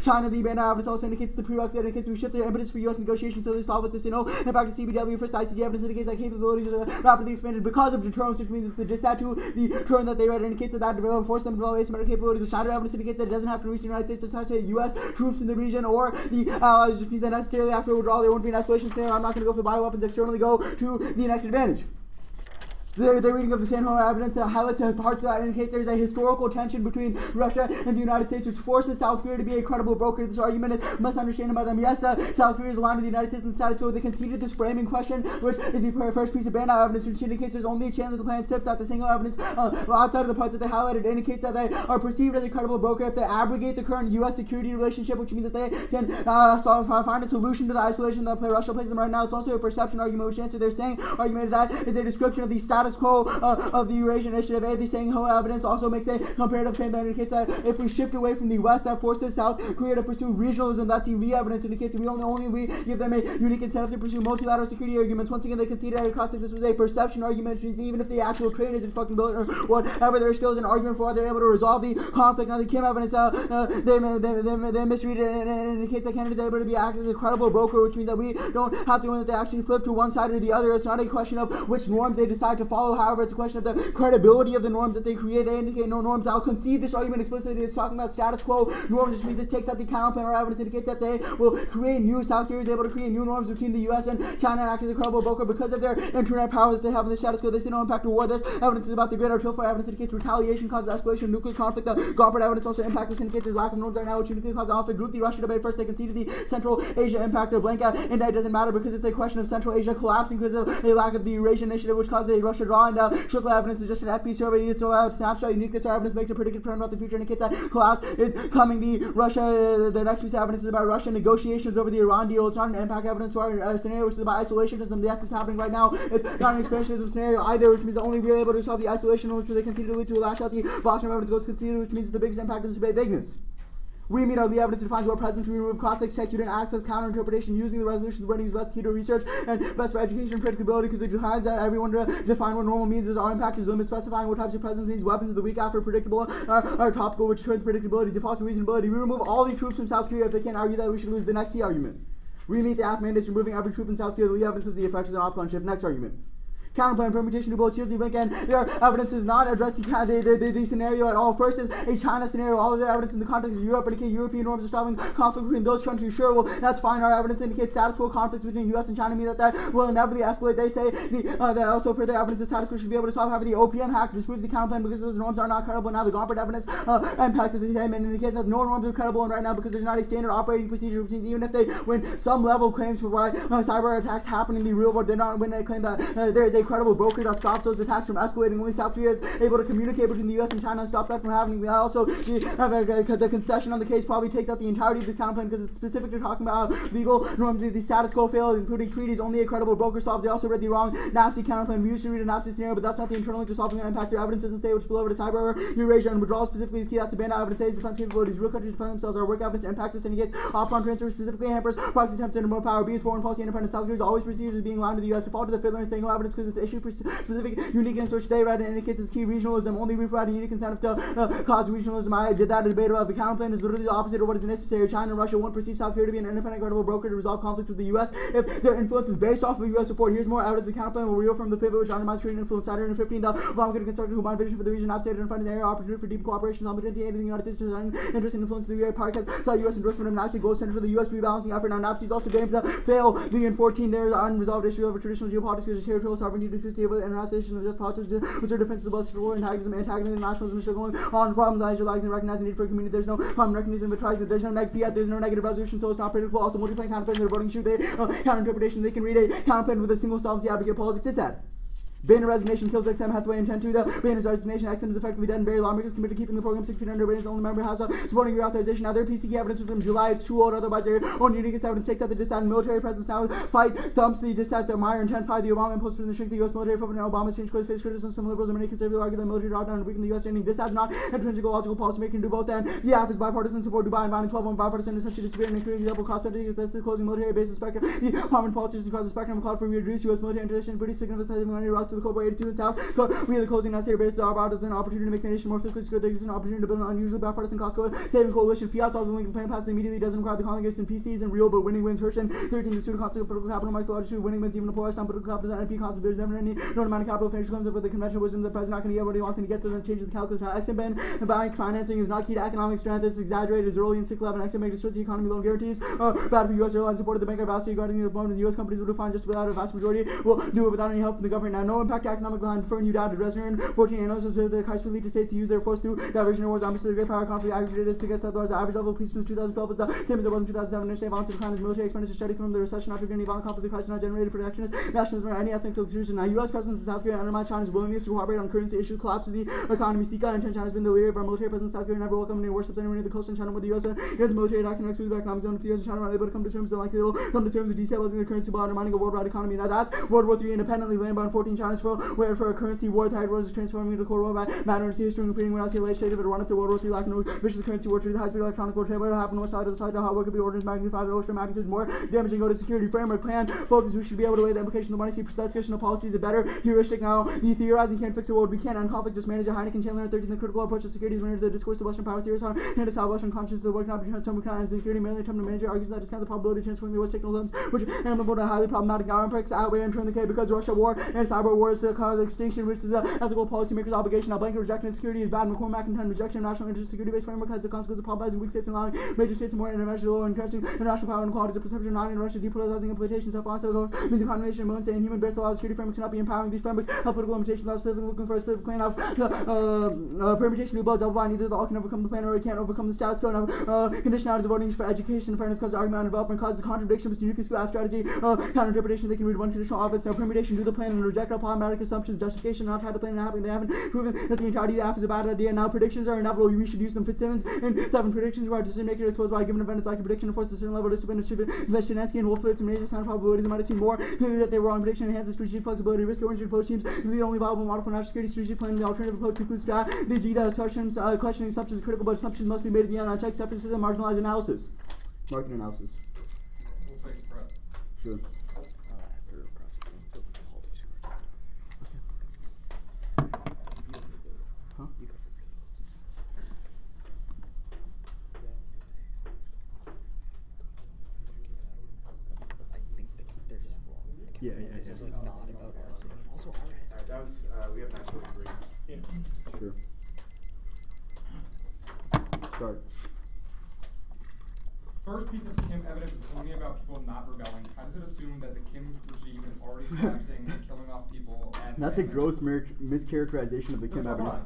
China. The Bandai evidence also indicates the prerequisite indicates we shift the impetus for U.S. negotiations so they solve us this, in fact, the CBW first ICD evidence indicates that capabilities are rapidly expanded because of deterrence, which means it's the dissat to the turn that they read indicates that develop force them to develop asymmetric capabilities. The Snyder evidence indicates that it doesn't have to reach the United States to necessitate U.S. troops in the region or the allies, which means that necessarily after withdrawal there won't be an escalation scenario. I'm not going to go for the bioweapons externally, go to the next advantage. The reading of the San Juan evidence highlights parts that indicate there's a historical tension between Russia and the United States, which forces South Korea to be a credible broker. This argument is misunderstanding by them. Yes, South Korea is aligned with the United States and the status quo. They conceded this framing question, which is the first piece of Bandai evidence, which indicates there's only a chance that the plan sifts. That the single evidence outside of the parts that they highlighted indicates that they are perceived as a credible broker if they abrogate the current U.S. security relationship, which means that they can find a solution to the isolation that Russia places them right now. It's also a perception argument, which answer they're saying argument that is a description of the status quo of the Eurasian Initiative. The saying ho evidence also makes a comparative claim that indicates that if we shift away from the West, that forces South Korea to pursue regionalism. That's the Lee evidence indicates that we only give them a unique incentive to pursue multilateral security arguments. Once again, they conceded across that this was a perception argument, even if the actual trade isn't fucking built or whatever. There still is an argument for why they're able to resolve the conflict. Now, the Kim evidence they misread it and it indicates that Canada is able to be acted as a credible broker, which means that we don't have to win, that they actually flip to one side or the other. It's not a question of which norms they decide to follow. However, it's a question of the credibility of the norms that they create. They indicate no norms. I'll concede this argument explicitly. It's talking about status quo norms, which means it takes out the counterplan or evidence indicates that they will create new. South Korea is able to create new norms between the U.S. and China and act as a credible broker because of their internet power that they have in the status quo. They say no impact of war. This evidence is about the greater artillery evidence indicates retaliation causes escalation of nuclear conflict. The Gompert evidence also impact this indicates there's lack of norms right now, which nuclear causes conflict. Group the Russia debate first. They conceded the Central Asia impact. Their blank indictment doesn't matter because it's a question of Central Asia collapsing because of a lack of the Eurasian Initiative, which causes a Russia draw. And Shukla evidence is just an FP survey. It's about snapshot uniqueness. Our evidence makes a predictive trend about the future, indicates that collapse is coming. The next piece of evidence is about Russian negotiations over the Iran deal. It's not an impact evidence to our scenario, which is about isolationism. Yes, it's happening right now. It's not an expansionism scenario either, which means that only we're able to solve the isolation, which they continue to lead to lash out. The Boston evidence goes conceded, which means the biggest impact is debate vagueness. We meet our lead evidence defines what presence we remove cross-text student access counter-interpretation using the resolutions running as best key to research and best for education and predictability because it defines that everyone to define what normal means is our impact is limit specifying what types of presence means weapons of the week after predictable are topical which turns predictability default to reasonability. We remove all the troops from South Korea if they can't argue that we should lose the next key argument. We meet the AF mandates removing every troop in South Korea. The lead evidence is the effects of an opcon shift. Next argument. Counterplan permutation to both shields, link, and their evidence does not address the scenario at all. First is a China scenario. All of their evidence in the context of Europe indicate European norms are stopping conflict between those countries. Sure, well, that's fine. Our evidence indicates status quo conflicts between U.S. and China mean that will inevitably escalate. They say that also further evidence the status quo should be able to solve. However, the OPM hack disproves the counterplan because those norms are not credible. Now the Gompert evidence impacts the same and indicates that no norms are credible. And right now, because there's not a standard operating procedure, even if they win some level claims for why cyber attacks happen in the real world, they're not when they claim that there is a credible broker that stops those attacks from escalating. Only South Korea is able to communicate between the U.S. and China and stop that from happening. Also, the concession on the case probably takes out the entirety of this counterplan because it's specifically talking about how legal norms, the status quo fail, including treaties. Only a credible broker solves. They also read the wrong NAPSI counterplan. We used to read a NAPSI scenario, but that's not the internal link to solving their impacts. Their evidence doesn't stay, which spill over to cyber or Eurasia and withdrawal specifically is key. That's abandoned evidence. Says defense capabilities. Real countries defend themselves. Our work evidence impacts us and against opcon transfer specifically hampers proxy attempts and remote power. B is foreign policy independence. South Korea is always perceived as being aligned to the U.S. Default to the fiddler and saying no evidence because it's the issue specific uniqueness which they read and indicates its key regionalism. Only we provide a unique incentive to cause regionalism. I did that debate about the counterplan is literally the opposite of what is necessary. China and Russia won't perceive South Korea to be an independent, credible broker to resolve conflict with the U.S. if their influence is based off of U.S. support. Here's more evidence. The counterplan will reveal from the pivot which undermines Korean influence. Saturn 15, the Obama could construct a combined vision for the region, upstate and find an area opportunity for deep cooperation, opportunity, anything the United States design, interest and influence. The UA Park has saw U.S. endorsement of NAPSI goal center for the U.S. rebalancing effort. Now NAPSI is also going to fail. The in 14, there is an unresolved issue over traditional geopolitics, which is territorial sovereignty, diffusity of internationalization of just politics, which are defenses of us for antagonism, nationalism, and going on problems, idealizing and recognizing the need for a community. There's no common recognition, but tries that there's no fiat, there's no negative resolution, so it's not predictable. Also, multiplying counterplan, they're voting shoot, they counter interpretation, they can read a counterplan with a single solvency advocate politics. It's sad. Banner resignation kills XM Hathaway intent to the Banner's resignation. XM is effectively dead and buried. Lawmakers committed to keeping the program 6 feet under. Banner's only member has supporting your authorization. Now their PCK evidence was from July. It's too old. Otherwise, their own unique evidence takes out the dissent. Military presence now fight thumps the dissent. The Meyer intent 5. The Obama impulse to shrink the U.S. military footprint. And Obama's change course face criticism. Some liberals and many conservatives argue that military drawdown and weaken the U.S. standing. This has not intrinsic logical policy making do both. And the AF is bipartisan support. Dubai and binding 12 on bipartisan essentially disappearing and creating double cost benefits. That's the closing military bases spectrum. The common politicians across the spectrum called for reduced U.S. military intervention. British significant money route to the Cobra 82 and South. We are the closing necessary basis of our as an opportunity to make the nation more fiscally secure. There exists an opportunity to build an unusually bipartisan cost saving coalition. Fiat solves the Lincoln plan passes immediately. Doesn't require the Congress and PCs and real, but winning wins. Hershen 13. The student concept of political capital marks the largest winning wins. Even the poorest on political capital and NP concept. There's never any known amount of capital finish comes up with the conventional wisdom. The president not going to get what he wants and he gets it and changes the calculus. Now Exim Ben bank financing is not key to economic strength. It's exaggerated. It's early in 611. Exim bank destroys the economy. Loan guarantees bad for U.S. airlines. Supported the banker Varsity regarding the deployment of the U.S. companies will do fine just without a vast majority. Will do it without any help from the government. Now no impact economic line for new data. Resident 14 analysts observe the Christ will lead to states to use their force through diversion wars. Obviously, the great power conflict aggregated to get otherwise the average level of peace since 2012 is the same as it was in 2007. Initially, violence decline as military expenditure steady from the recession after any violent conflict. The crisis not generated protectionist nationalism or any ethnic solution. Now, U.S. presence in South Korea undermines China's willingness to cooperate on currency issues. Collapse of the economy. Sika and China has been the leader of our military presence in South Korea. Never welcome any worships anywhere near the coast in China with the U.S. against military attacks and exclusive economic zone. If the U.S. and China are unable to come to terms, then likely they will come to terms with destabilizing the currency while undermining a worldwide economy. Now, that's World War III independently land by 14 China's where for a currency war, the tide wars is transforming into Cold War by matter and history repeating when I see legislative it run up to World War III like no vicious currency war to the high speed electronic warfare. What happened north side of the side to how what could be orders magnified or ultra magnitude more damaging go to security framework plan focus. We should be able to weigh the implications of the money see precise policies a better heuristic. Now the theorizing can't fix the world. We can't end conflict just manage a Heineken Chandler 13 the critical approach to security is the discourse of Western power theories on and to how Western conscience the work not between some kind and security mainly attempt to manage argues that discount the probability of transferring the West technologies which amenable to highly problematic arms outweigh and turn the K because Russia war and cyber wars cause extinction which is the ethical policymakers obligation. Now blanket rejection security is bad. McCormack and rejection of national interest security-based framework has the consequence of problematizing weak states and allowing major states more interventional and entrenching international power and qualities of perception of non-intervention, depolarizing implications of onset means condemnation, moon saying human based allows security frameworks cannot be empowering. These frameworks have political limitations allows specifically looking for a specific claim of permutation to double blind. Either the all can overcome the plan or it can't overcome the status quo. Conditionalities of voting for education and fairness causes argument and development causes contradiction with unique strategy counter interpretation. They can read one conditional offense. Now permutation do the plan and reject all problematic assumptions, justification, not try to plan it happening. They haven't proven that the entirety of the app is a bad idea. Now predictions are inevitable. We should use them. Fitzsimmons and 7 predictions where decision maker is exposed by a given event. It's like a prediction to force a certain level of discipline. Veshinansky and Wolfowitz and major sound probabilities might have seen more clearly that they were on prediction enhances strategic flexibility. Risk-oriented approach seems to be the only viable model for national security strategic planning. The alternative approach includes strategy that assumptions, questioning assumptions is critical, but assumptions must be made at the end. Unchecked skepticism, marginalized analysis. Market analysis. We'll take prep. Sure. Huh? Yeah. This is like not about our thing. Also, Alright, that was, we have natural degree. Sure. Start. First piece of Kim evidence is only about people not rebelling. How does it assume that the Kim regime is already collapsing and killing off people? That's a gross mischaracterization of the Kim evidence.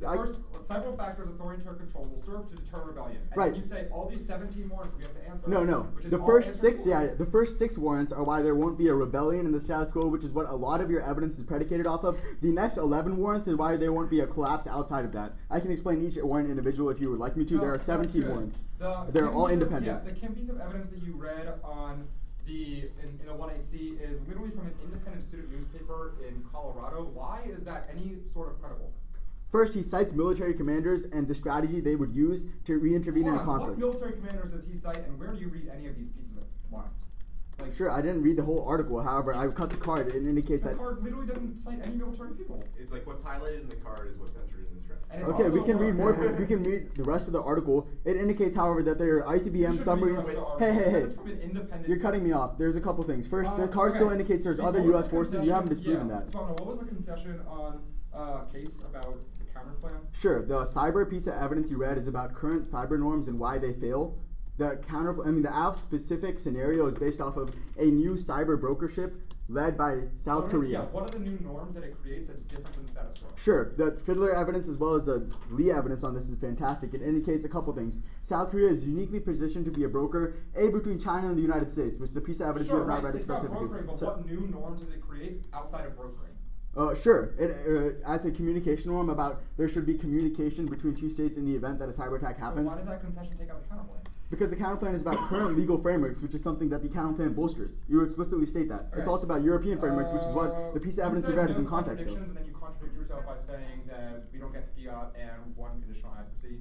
First, several factors authoritarian control will serve to deter rebellion. And Right. then you say all these 17 warrants we have to answer. No. Which is The all first 6, answered the first 6 warrants are why there won't be a rebellion in the status quo, which is what a lot of your evidence is predicated off of. The next 11 warrants is why there won't be a collapse outside of that. I can explain each warrant individual if you would like me to. No, there are that's 17 good. warrants. They're all independent. Yeah, the Kim piece of evidence that you read on in a 1AC is literally from an independent student newspaper in Colorado. Why is that any sort of credible? First, he cites military commanders and the strategy they would use to re-intervene in a conflict. What military commanders does he cite, and where do you read any of these pieces of warrants? Like, Sure, I didn't read the whole article. However, I cut the card. It indicates the that. card literally doesn't cite any military people. It's like what's highlighted in the card is what's entered in this round. And it's Okay, we also can read more. We can read the rest of the article. It indicates, however, that there are ICBM submarines. Hey. It's from an independent. You're cutting me off. There's a couple things. First, the card okay. still indicates there's other What was U.S. the forces. You haven't concession- disproven that. Spano, what was the concession on case about the counter plan? Sure, the cyber piece of evidence you read is about current cyber norms and why they fail. The ALF specific scenario is based off of a new cyber brokership led by South Korea. Yeah, what are the new norms that it creates that's different than the status quo? Sure, the Fiddler evidence as well as the Lee evidence on this is fantastic. It indicates a couple things. South Korea is uniquely positioned to be a broker, between China and the United States, which is a piece of evidence you have not read It's about specifically. brokering, but So- what new norms does it create outside of brokering? Sure. It as a communication norm about there should be communication between two states in the event that a cyber attack happens. So why does that concession take out the counter plan? Because the counterplan is about current legal frameworks, which is something that the counterplan bolsters. You explicitly state that. Okay. It's also about European frameworks, which is what the piece of evidence you read is in context of. And then you contradict yourself by saying that we don't get fiat and one conditional advocacy.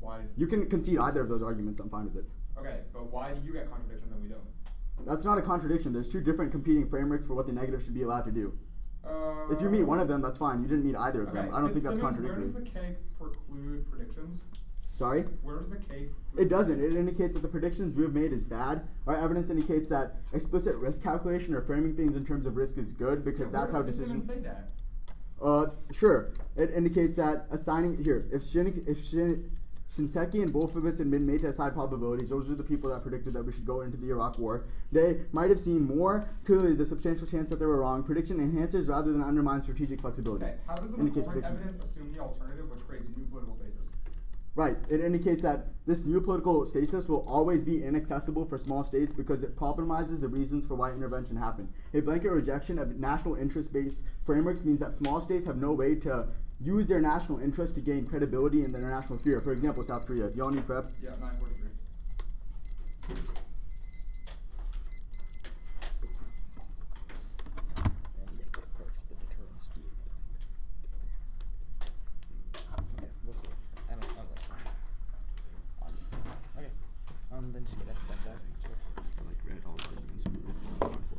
Why? You can concede either of those arguments. I'm fine with it. Okay, but why do you get contradiction and we don't? That's not a contradiction. There's two different competing frameworks for what the negative should be allowed to do. If you meet one of them, that's fine. You didn't meet either of them. I don't think that's contradictory. Where does the K preclude predictions? Sorry? Where does the K preclude? It doesn't. It indicates that the predictions we've made is bad. Our evidence indicates that explicit risk calculation or framing things in terms of risk is good because that's how decisions. Say that. Sure. It indicates that assigning here, if Shinseki and Wolfowitz and Min-Mate aside probabilities, those are the people that predicted that we should go into the Iraq War. They might have seen more clearly the substantial chance that they were wrong. Prediction enhances rather than undermines strategic flexibility. Okay, how does the Indicates McCormick prediction. evidence assume the alternative, which creates new political stasis? Right. It indicates that this new political stasis will always be inaccessible for small states because it problematizes the reasons for why intervention happened. A blanket rejection of national interest-based frameworks means that small states have no way to use their national interest to gain credibility in the international sphere. For example, South Korea. Y'all need prep? Yeah, 943. Okay, we'll see. I don't like honestly. Okay. Then just get that back. I read all the arguments we were going for.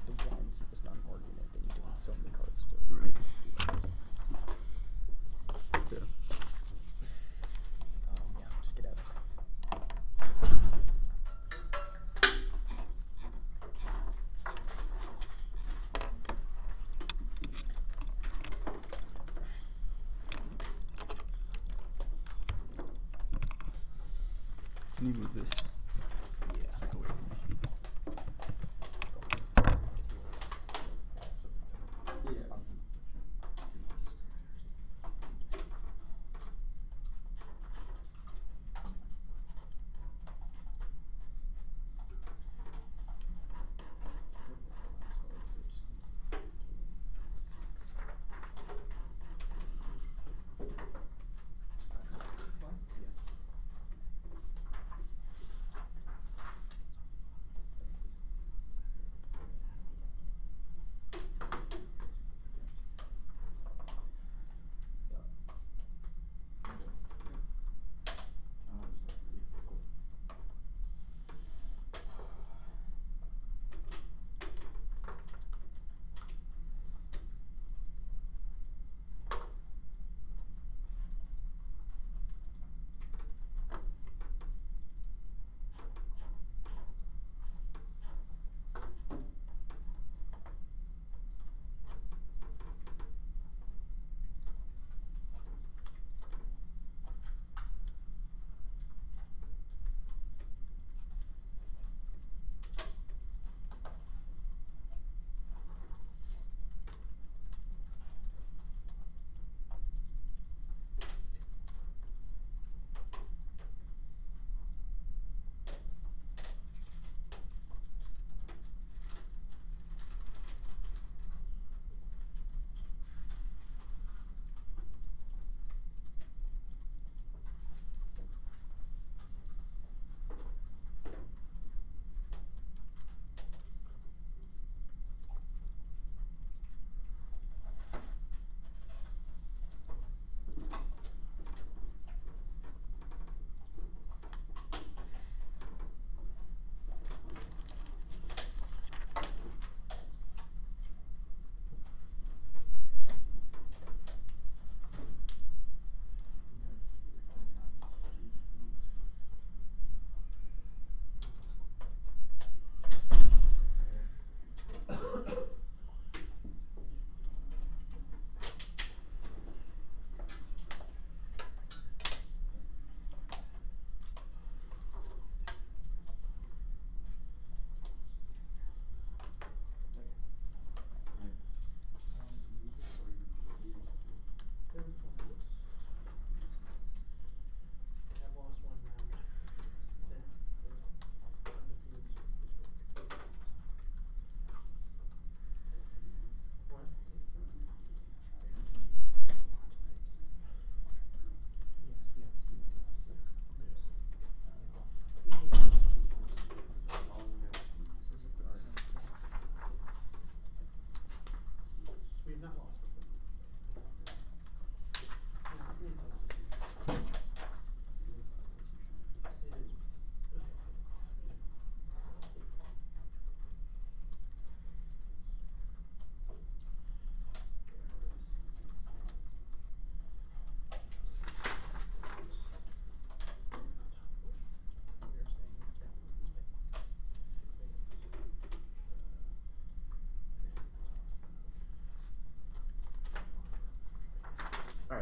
The ones was not an argument, then you don't so many cards to Right. There. yeah, just get out. Can you move this? Yeah. Like away from me. Yeah.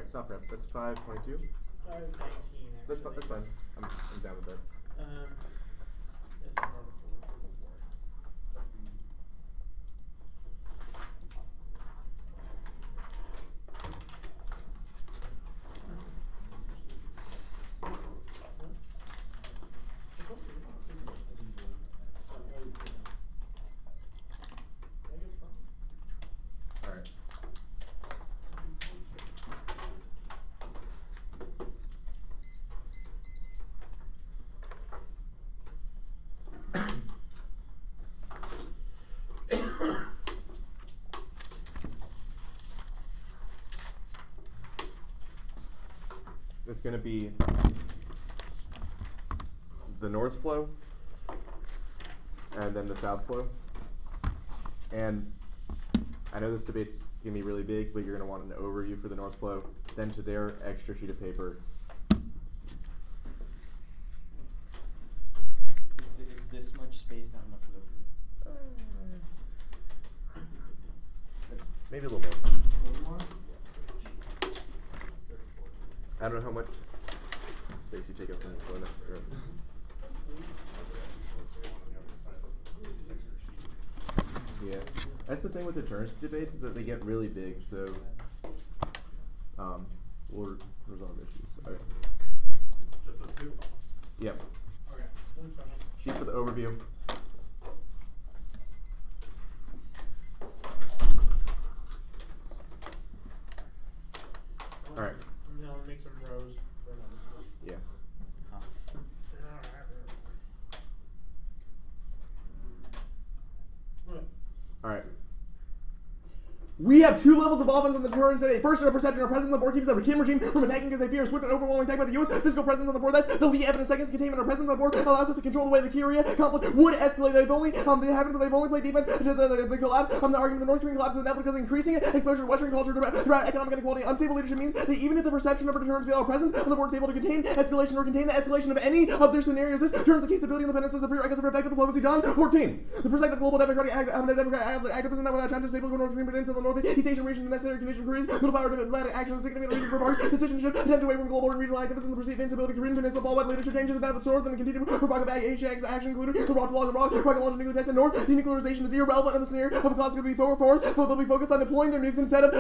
soft rep. That's 522. 19. That's fine. That's fine. I'm down with that. That's the number 4 for the war. All right. It's going to be the north flow and then the south flow. And I know this debate's going to be really big, but you're going to want an overview for the north flow, then to their extra sheet of paper. Is this much space not enough for the overview? Maybe a little more. I don't know how much space you take up from the floor necessarily. Yeah, that's the thing with the turns debates is that they get really big, so we'll resolve issues. Okay. Just those two? Yep. Okay. Sheet for the overview. All right. Now make some rows for another one. Yeah. All right. We have two levels of offense on the turns today. First, our perception. Our presence on the board keeps the Kim regime from attacking because they fear a swift and overwhelming attack by the U.S. Physical presence on the board. That's the lead evidence. Seconds containment. Our presence on the board allows us to control the way the Korea conflict would escalate. They've only played defense to the collapse. The argument of the North Korean collapse is inevitable because of increasing exposure to Western culture to economic inequality. Unstable leadership means that even if the perception of a deterrence fail, our presence on the board is able to contain escalation or contain the escalation of any of their scenarios. This turns the case stability and independence as a prerequisite for effective diplomacy. John 14. The perspective of global democratic activism not without challenge to stable North Korean peninsula, the Northeast Asian region, the necessary condition for Korea's middle power diplomatic action is significant reason for Park's decision should attempt away from global and regional activism. The perceived instability of Korean peninsula fall by leadership changes and now the swords and the continued provocative action including the rocket launch of rocket launch nuclear test in North. Denuclearization is irrelevant in the scenario of a collapse could be forward. They'll be focused on deploying their nukes instead of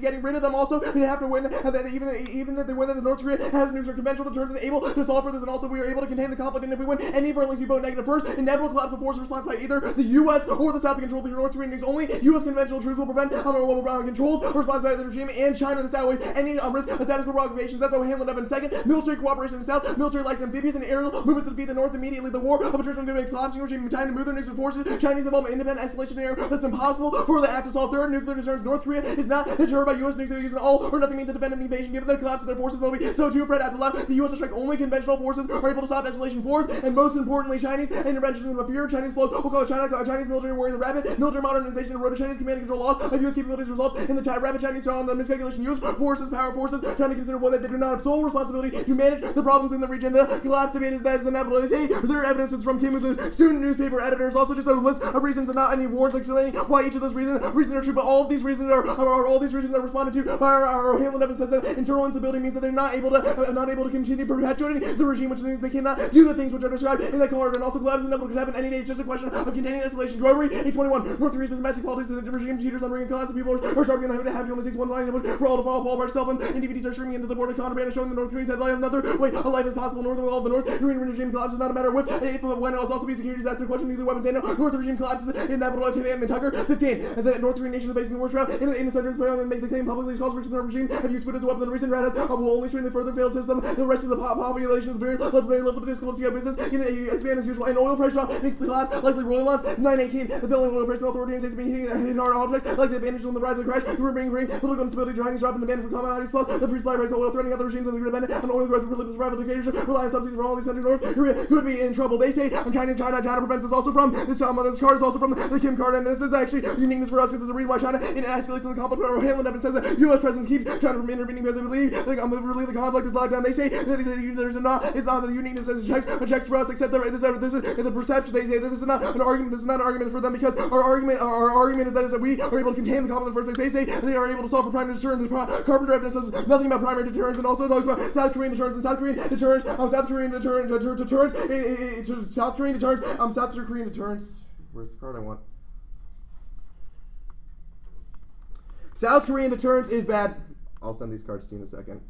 getting rid of them. Also, they have to win. Even that they win that the North Korea has nukes or conventional deterrence is able to solve for this, and also we are able to contain the conflict. And if we win any of our links, you vote negative first. Inevitable collapse of force response by either the U.S. or the South to control the North Korean nukes. Only U.S. conventional troops will prevent global controls response by the regime and China and the South ways any risk of status quo provocations. That's how we handle it up in second. Military cooperation in the South. Military likes amphibious and aerial movements to defeat the North immediately. The war of attrition going to be a collapsing regime in China to move their nukes with forces. Chinese involvement independent escalation area that's impossible for the act to solve. Third, nuclear deterrence. North Korea is not deterred by U.S. nukes. They use an all or nothing means to defend an invasion. Given the collapse of their forces, they'll be so too afraid after left. The U.S. will strike only conventional forces are able to stop escalation. Fourth, and most importantly, Chinese intervention in the fear. Chinese flow. We'll call it Chinese military warrior. The rapid military modernization and road to Chinese command and control loss of U.S. capabilities results in the rapid Chinese on the miscalculation. U.S. forces, power forces, trying to consider whether they do not have sole responsibility to manage the problems in the region. The collapse debate that is inevitable. They say their evidence is from Kim Woo's student newspaper editors. Also, just a list of reasons and not any warrants explaining why each of those reasons are true. But all of these reasons are responded to by our O'Hanlon evidence says that internal instability means that they're not able to continue perpetuating the regime, which means they cannot do the things which are described in that corridor. And also, collapse is inevitable. Could happen any day. It's just a question of containing escalation. Gregory 821. North Korea's domestic politics of the regime cheaters on ring collapse. People are starving and having to only takes one line for all to follow Paul by cell phones and DVDs are streaming into the border contraband and showing the North Koreans headline another way a life is possible. North of all the North Korean regime collapses not a matter of if when it will also be security disaster question nuclear weapons and North regime collapses inevitable to them and Tucker 15 and the North Korean nation is facing the worst round in the center and make the claim publicly calls for the regime have used food as a weapon. The recent red has will only strain the further failed system. The rest of the population is very little difficult to see how business expand as usual and oil price drop makes the collapse likely rolling lots 918 the failing oil price authority and states being hitting our objects like the advantage on the rise of the crash we were bringing political instability Chinese drop in demand for commodities plus the free supply price of oil threatening other regimes and the dependent on oil growth for rival dictatorship rely on subsidies for all these countries. North Korea could be in trouble. They say China prevents us also from this card is also from the Kim card and this is actually uniqueness for us because it's a reason why China in escalation of the conflict or O'Hanlon evidence says that U.S. presidents keep China from intervening because they believe the conflict is locked down. They say that there's not it's not the uniqueness as checks for us except this is the perception they say this is not an argument for them because our argument is that we are able to contain the comment in the first place. They say they are able to solve for primary deterrence. Carpenter evidence says nothing about primary deterrence, and also talks about South Korean deterrence and South Korean deterrence. South Korean deterrence. South Korean deterrence. South Korean deterrence. Where's the card I want? South Korean deterrence is bad. I'll send these cards to you in a second.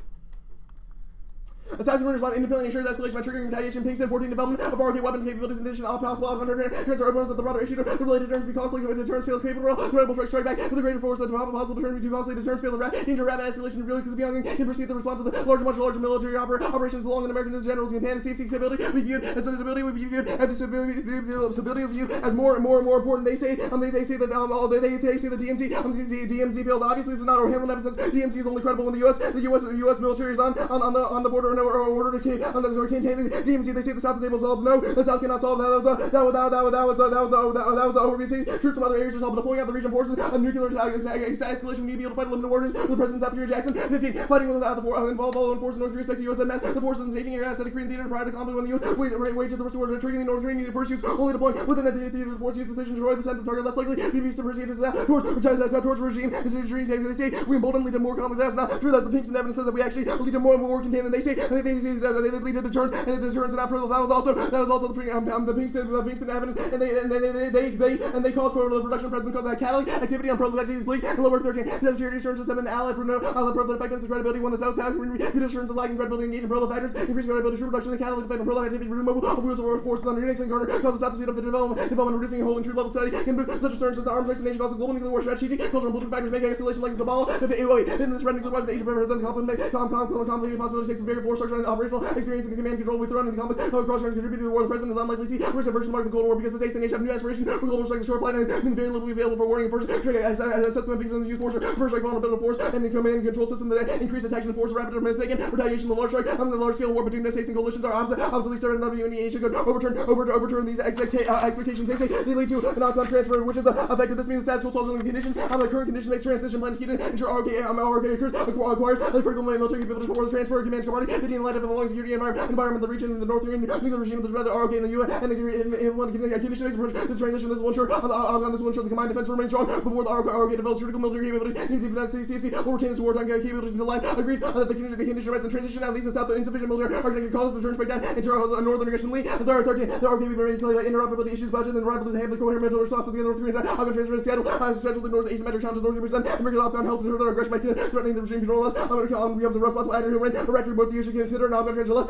South Korean respond independently ensures escalation by triggering retaliation. Pinkston 14 development of RK weapons capabilities in addition all possible transfer opponents of the broader issue. The related deterrence be costly. Deterrence failed capable. Credible strike back with a greater force than possible. Deterrence be too costly. Deterrence failed into rapid escalation. Really, because beyond can perceive the response of the much larger military operations along in American generals in Japan. Safety stability we viewed as stability we viewed as stability viewed as more and more important. They say that they say that DMZ fails. Obviously, this is not O'Hanlon evidence. DMZ is only credible in the U.S. The U.S. military is on the border. In order to contain the DMZ, they say the South is able to solve. No, the South cannot solve. That was the overview. Troops from other areas are helping deploying out the region forces. A nuclear escalation. We need to be able to fight limited orders. The president South Korea Jackson 15 fighting without the involved all in force in North Korea respects the U.S. and the forces in staging area outside the Korean theater prior to conflict when the U.S. waged the first war triggering the North Korean force use only deploying within the theater force use decision to destroy the center target less likely to be perceived as towards regime. They say we embolden lead to more conflict. That's not true. That's the Pinkston evidence says that we actually lead to more containment. They say they lead to deterrence and the deterrence and not protocol. That was also the Pinkston evidence, and they cause for the production of presence cause catalytic activity on protocol activities bleak and lower 13. Security assurances have been allied protocol effectiveness and credibility when the South Korean assurance of lagging credibility engaged in protocol factors increase credibility true production and catalytic effect on protocol activity removal of wheels or forces under Unix and Carter causes South to speed up the development reducing and holding true level study can boost such assurances as arms vaccination causes global nuclear war strategy cultural and political factors making escalation like the ball if in this red nuclear weapons Asia represents complicated possibilities takes very force structure and operational experience and command control with threat and the compass cross contributed to the war. The president is unlikely to see risk aversion mark the Cold War because the states and nation have new aspirations for global strike. The short flight means very little available for warning first assessment things in the use force first strike vulnerability force and the command and control system that increase detection of force rapid mistaken retaliation the large strike the large scale war between the states and coalitions are obviously starting WNE Asia could overturn these expectations. They say they lead to an outcome transfer which is affected. This means the status quo solves the condition the current condition based transition plan is key to ensure RK occurs acquires the critical military capabilities before the transfer of command party the light of the long security environment the region in the North Korean nuclear regime the rather RK in the UN and the condition based approach this transition this will ensure the combined defense will remain strong before the RK develops critical military capabilities need to defend the CFC will retain this wartime capabilities until line agrees that the condition remains in transition now leads to South insufficient military architecture causes the turns breakdown and causes a northern aggression lead the 13 the RK remains interoperability issues budget and rapidly handle coherent military response to the North Korean transfer to Seattle schedules ignores asymmetric challenges North Korea present American lockdown helps to their aggression by threatening the regime control less becomes the responsible actor who win a both the issue consider now transfer less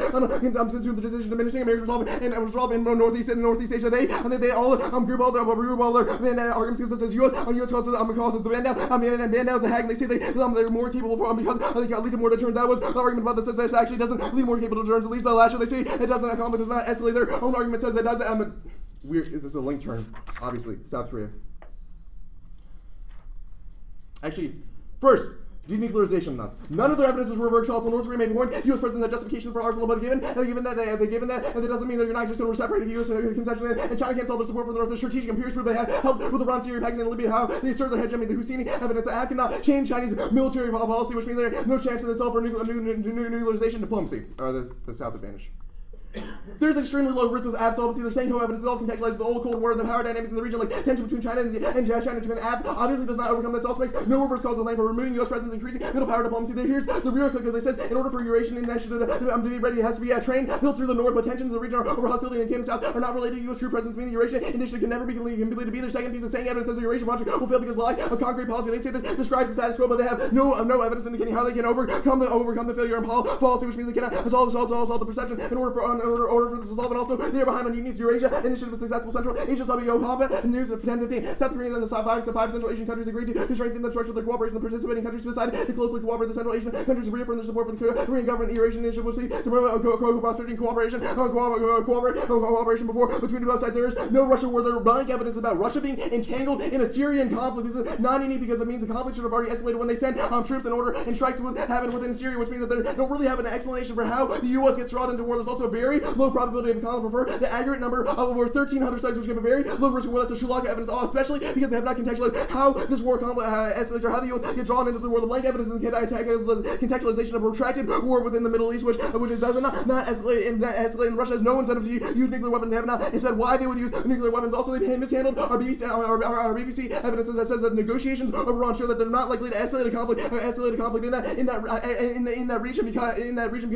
since the decision diminishing American resolve in Northeast Asia they all group all their arguments against us US causes the band down is a hack and they say they're more capable for because they lead to more deterrence. That was the argument about this says this actually doesn't lead more capable deterrence at least the last they say it doesn't accomplish does not escalate their own argument says it does weird is this a link turn obviously South Korea actually first denuclearization nuts. None of their evidences were reversed. Also, North Korea may be warned. U.S. president had justification for arsenal, but given that, and it doesn't mean that you're not just going to separate the U.S. concession and China can't solve their support for the North. The strategic and proof they have helped with Iran, Syria, Pakistan, and Libya. How they assert their hegemony. The Husseini evidence that cannot change Chinese military policy, which means there's no chance in itself for nuclearization diplomacy, or the South advantage. There's extremely low risk of absolvency. They're saying co-evidence is all contextualized the old Cold War, the power dynamics in the region, like tension between China and China, Japan, obviously does not overcome this. Also makes no reverse causal lane for removing U.S. presence, increasing middle power diplomacy. Here's the real clicker. They says in order for Eurasian initiative to be ready, it has to be trained, built through the north, but tensions in the region over hostility in the south are not related to U.S. true presence, meaning the Eurasian initiative can never be completed to be their second piece of saying evidence says the Eurasian project will fail because of lack of concrete policy. They say this describes the status quo, but they have no evidence indicating how they can overcome the failure in policy, which means they cannot solve the perception in order for this to solve. And also, they are behind on Union's Eurasia initiative of successful Central Asia WO combat news of 10-15. South Korea and the five Central Asian countries agreed to strengthen the structure of their cooperation. The participating countries decided to closely cooperate. The Central Asian countries reaffirmed their support for the Korean government. Eurasian initiative will see to promote prosperity and cooperation. Cooperation between the both sides. There is no Russia war. There are blank evidence about Russia being entangled in a Syrian conflict. This is not unique because it means the conflict should have already escalated when they sent troops in order and strikes happened within Syria, which means that they don't really have an explanation for how the U.S. gets drawn into war. There's also very low low probability of a conflict prefer the aggregate number of over 1,300 sites which give a very low risk of war. That's a Sherlock evidence, especially because they have not contextualized how this war conflict escalates or how the U.S. gets drawn into the war. The blank evidence is the contextualization of a protracted war within the Middle East, which does not escalate and Russia has no incentive to use nuclear weapons. They have not said why they would use nuclear weapons. Also, they mishandled our BBC evidence that says that negotiations over Iran show that they're not likely to escalate a conflict in that region because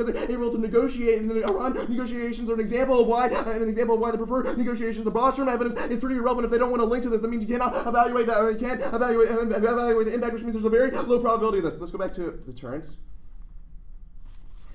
they're able to negotiate. And Iran negotiations are an example of why they prefer negotiations. The Bostrom evidence is pretty irrelevant if they don't want to link to this. That means you cannot evaluate that. You can't evaluate the impact, which means there's a very low probability of this. Let's go back to deterrence.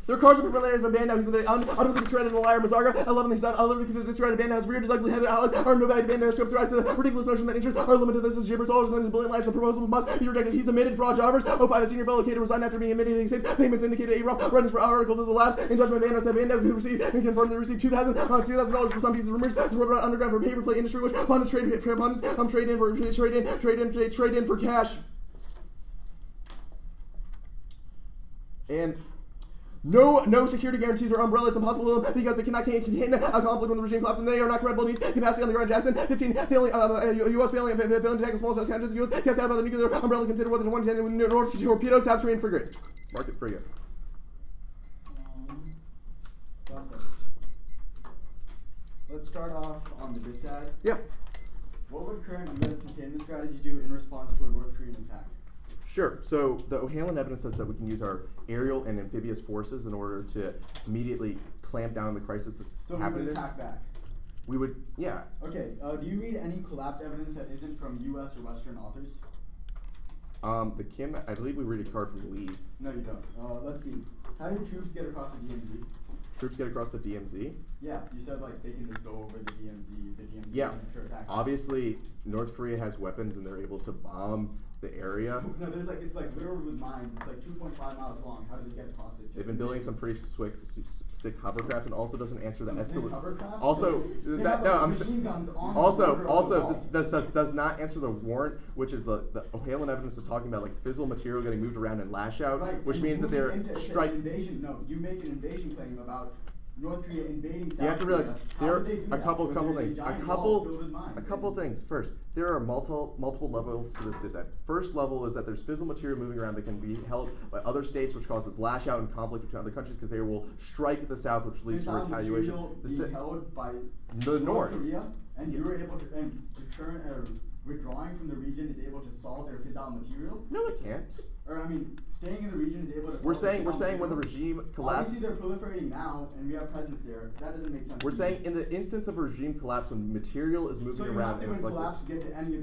Their cars are preliminary from Bandau. He's utterly discredited in the liar Mazarga. 11. He's not utterly discredited. Bandau has reared his ugly headed allies. Are no value to Bandau. Scripts rise to the ridiculous notion that interests are limited. This is gibberish. All his brilliant lies. The proposal must be rejected. He's admitted fraud jobbers. 05. A senior fellow cater resigned after being admitted. He said payments indicated a rough runnings for articles as a lapse. In judgment, Bandau said Bandau could receive and confirmed they received $2,000 for some pieces of rumors. To rub underground for paper plate industry, which pundits trade in for cash. And no security guarantees or umbrella. It's impossible because they cannot contain a conflict when the regime collapses, and they are not credible needs capacity on the ground. Jackson, 15, failing, U.S. failing to tackle small cell challenges. The U.S. cast out by the nuclear umbrella, consider whether to one North torpedo, South Korean frigate. Market frigate. Let's start off on the this side. Yeah. What would current U.S. containment strategy do in response to a North Korean attack? Sure. So the O'Hanlon evidence says that we can use our aerial and amphibious forces in order to immediately clamp down on the crisis that's happening there. So we would attack back? We would, yeah. Okay. Do you read any collapse evidence that isn't from U.S. or Western authors? The Kim, I believe we read a card from Lee. No, you don't. Let's see. How did troops get across the DMZ? Troops get across the DMZ? Yeah, you said like they can just go over the DMZ. The DMZ Yeah. isn't sure attacks. Obviously, North Korea has weapons and they're able to bomb the area. No, it's like literally with mines. It's like 2.5 miles long. How did they get across it? They've been building some pretty sick hovercraft, and also doesn't answer the escalation. Also, this does not answer the warrant, which is the O'Hanlon evidence is talking about like fissile material getting moved around and lash out, right. which and means that they're striking. No, you make an invasion claim about North Korea invading South Korea. You have to realize there are a couple things. A couple things. First, there are multiple levels to this dissent. First level is that there's fissile material moving around that can be held by other states, which causes lash out and conflict between other countries because they will strike at the south, which leads to retaliation. Being held by the North Korea, and you were able to withdrawing from the region is able to solve their fissile material? No, it can't. Or I mean, staying in the region is able to. We're saying when the regime collapses. Obviously, they're proliferating now, and we have presence there. That doesn't make sense. We're saying in the instance of regime collapse, when material is moving around, so you have to collapse to get to any of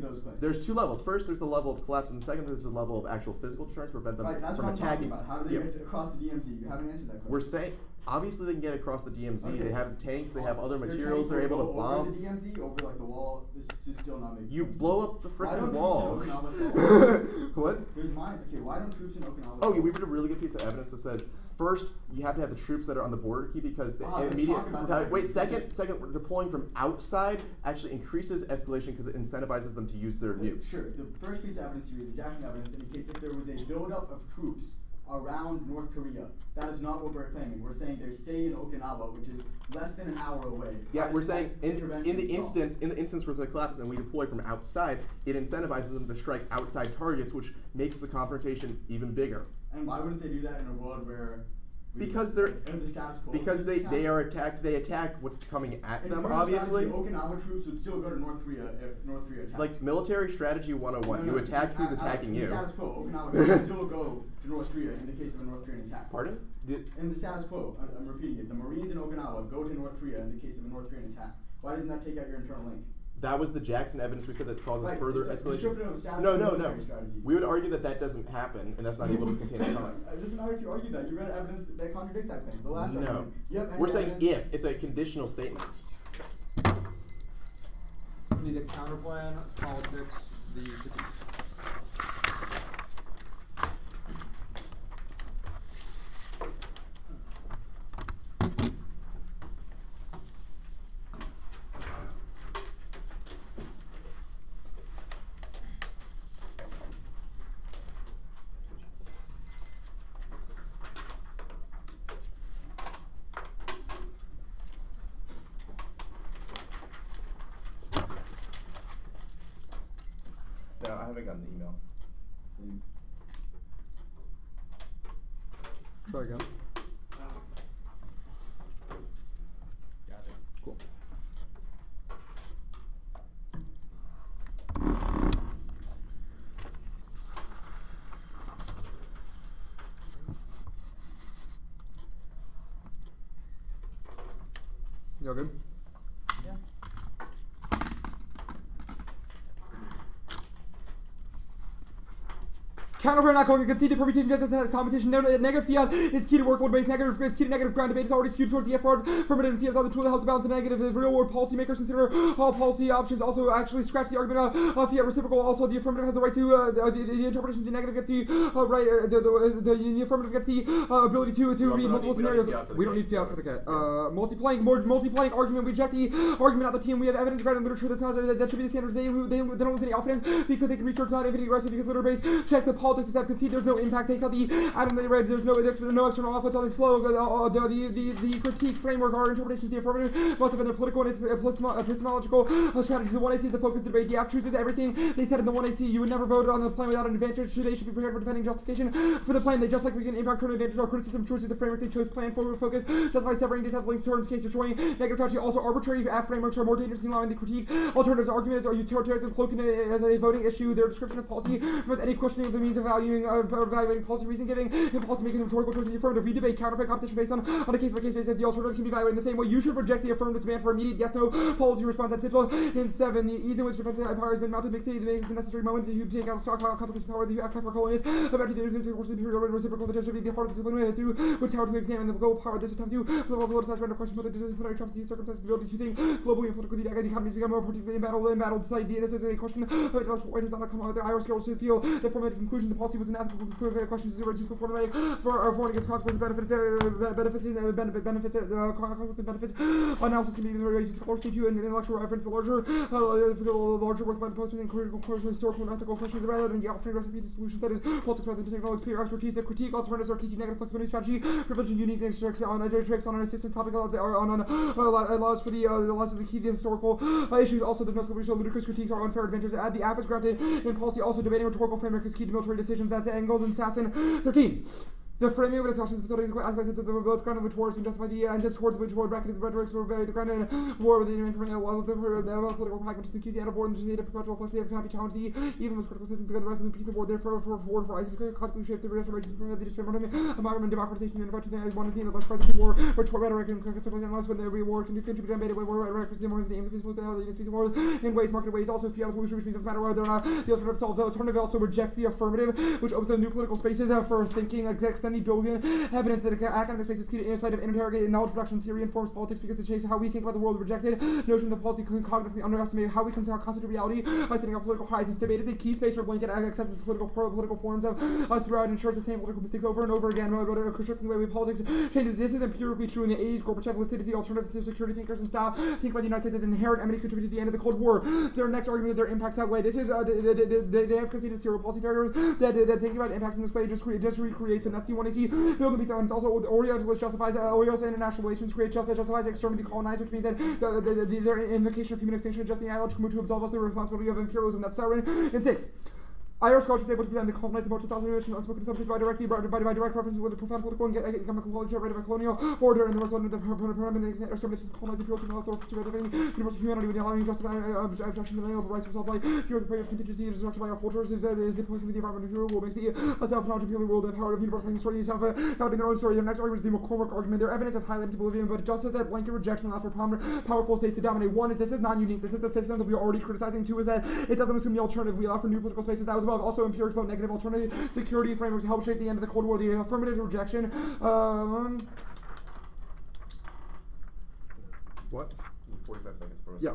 those claims. There's two levels. First, there's the level of collapse, and second, there's the level of actual physical deterrence to prevent them that's from what attacking. I'm talking about. How do they get across the DMZ? You haven't answered that question. We're saying. Obviously, they can get across the DMZ. Okay. They have tanks. They have other materials. They're able to bomb. Over the DMZ, over like the wall. This is still not making sense. You blow up the freaking wall. What? There's mine. Okay, why don't troops in Okinawa? Oh, we read a really good piece of evidence that says first you have to have the troops that are on the border key because the second, deploying from outside actually increases escalation because it incentivizes them to use their nukes. Sure. The first piece of evidence you read, the Jackson evidence, indicates if there was a buildup of troops around North Korea. That is not what we're claiming. We're saying they stay in Okinawa, which is less than an hour away. Yeah, we're saying in the instance where they collapse and we deploy from outside, it incentivizes them to strike outside targets, which makes the confrontation even bigger. And why wouldn't they do that in a world where? Because they're the status quo. Because they are attacked. They attack what's coming at them. Obviously, Okinawa troops would still go to North Korea if North Korea attacked. Like military strategy 101. You attack who's attacking you. In the status quo, Okinawa would still go to North Korea in the case of a North Korean attack. Pardon? In the status quo, I'm repeating it. The Marines in Okinawa go to North Korea in the case of a North Korean attack. Why doesn't that take out your internal link? That was the Jackson evidence we said that causes further escalation. No. We would argue that doesn't happen, and that's not able to contain a conflict. It doesn't matter if you argue that. You read evidence that contradicts that claim. The last no. Argument. We're saying if. It's a conditional statement. Need a counterplan, politics, the city. haven't gotten the email. Try again. Got it. Cool. You all good? Yeah. Counterpart not going to concede the permutation just as a competition. Negative field is key to work world base. Negative is key to negative ground debate is already skewed towards the F word. Affirmative field on the tool that helps balance the negative. The real world policymakers consider all policy options. Also, actually scratch the argument of fiat reciprocal. Also, the affirmative has the right to the interpretation of the negative gets the right. The affirmative gets the ability to read multiple scenarios. We don't need fiat for the cat. Multiplying argument. We reject the argument of the team. We have evidence grounded in literature that should be the standard. They don't lose any offense because they can research not infinity aggressive because literature base checks the politics that concede there's no impact, takes out the atom they read, there's no external offense on this flow. The critique framework, our interpretation of the affirmative must have been a political and epistemological strategy. The 1AC is the focus debate. The F chooses everything they said in the 1AC. You would never vote on the plan without an advantage. They should be prepared for defending justification for the plan. They just like we can impact turn advantage. Our criticism chooses the framework they chose. Plan forward focus justify separating dissenting links turns case destroying negative strategy. Also arbitrary F frameworks are more dangerous than allowing the critique. Alternatives arguments are utilitarianism cloaking as a voting issue. Their description of policy with any questioning of the means of evaluating policy reason giving and policy making rhetorical towards the affirmative. We debate counterpart competition based on a case by case basis. The alternative can be evaluated in the same way. You should reject the affirmative demand for immediate yes no policy response at pitfall. In 7, the ease in which defensive power has been mounted makes the necessary moment that you take out stock competition power that you act for colonists about the course of the imperial reciprocal that should be part of the discipline through which how to examine the global power of this attempt to politicize random question whether disciplinary trumps the circumstances ability to think globally and politically the economies become more particularly embattled society. This is a question of intellectual right does not come out with the Irish skills to feel that formulated conclusion the policy was an ethical questions is reduced before like for against consequences benefits analysis can be raised scholarship to and intellectual reference for the larger work by the post within critical historical and ethical questions rather than the offering recipes of solutions that is politics rather than technical experience expertise. The critique alternatives are key to negative flexibility strategy privileging uniqueness tricks on an assistance topic allows for the allows of the key the historical issues. Also the most ludicrous critiques are unfair advantages add the average granted in policy. Also debating rhetorical framework is key to military decisions. That's angles and Sasson 13. The framing of discussions facilitating aspects of the both ground which wars can justify the ends towards which war bracketed the rhetorics were very the ground and war with the international walls the political pragmatism the key board and just the perpetual flux they cannot be challenged the even most critical systems because the rest of the piece of the board therefore for forward for politically shaped the restoration of the discrimination amalgam and democratization and about to the one of the less partisan war which rhetoric and consequences unless when every war can contribute to debate when war rhetoric is the more the aim of the peaceful war in ways market ways also fiat solution which means it doesn't matter whether or not the alternative solves the alternative also rejects the affirmative which opens up new political spaces for thinking extending building evidence that academic space is key to insight of interrogated knowledge production theory informs politics because it shapes how we think about the world. Rejected notion of policy cognitively underestimate how we can constitute reality by setting up political horizons. Debate is a key space for blanket acceptance of political forms of throughout ensures the same political mistakes over and over again. Shifting the way we politics changes. This is empirically true in the 80s. Gorbachev listed the alternative to security thinkers and staff think about the United States as an inherent enemy contributed to the end of the Cold War. Their next argument that their impacts that way. This is they have conceded serial policy failures that thinking about impacts in this way just recreates an FT1AC building be and also Orientalist justifies Orientalist international relations create justice justifies externally colonized, which means that their invocation of human extinction is just the ideological move to absolve us the responsibility of imperialism. That's sovereign. And 6. Irish scholarship able to be able to colonize the most thousand years unspoken subject by direct reference with the profound political and economic knowledge of a colonial order and the result of the permanent extermination of colonized people to know universal humanity with the allowing justify abstraction of inalienable rights resolved by fear of the prey of contingency and destruction by our cultures is the poison of the environment of the world makes the self-knowledge of the world the power of universal history itself counting their own story. Their next argument is the McCormick argument. Their evidence is highlighted to oblivion, but just as that blanket rejection allows for powerful states to dominate. 1, this is non-unique. This is the system that we are already criticizing. 2 is that it doesn't assume the alternative. We allow for new political spaces. That was above. Also empirics vote negative alternative security frameworks help shape the end of the Cold War. The affirmative rejection. What? 45 seconds for us. Yeah.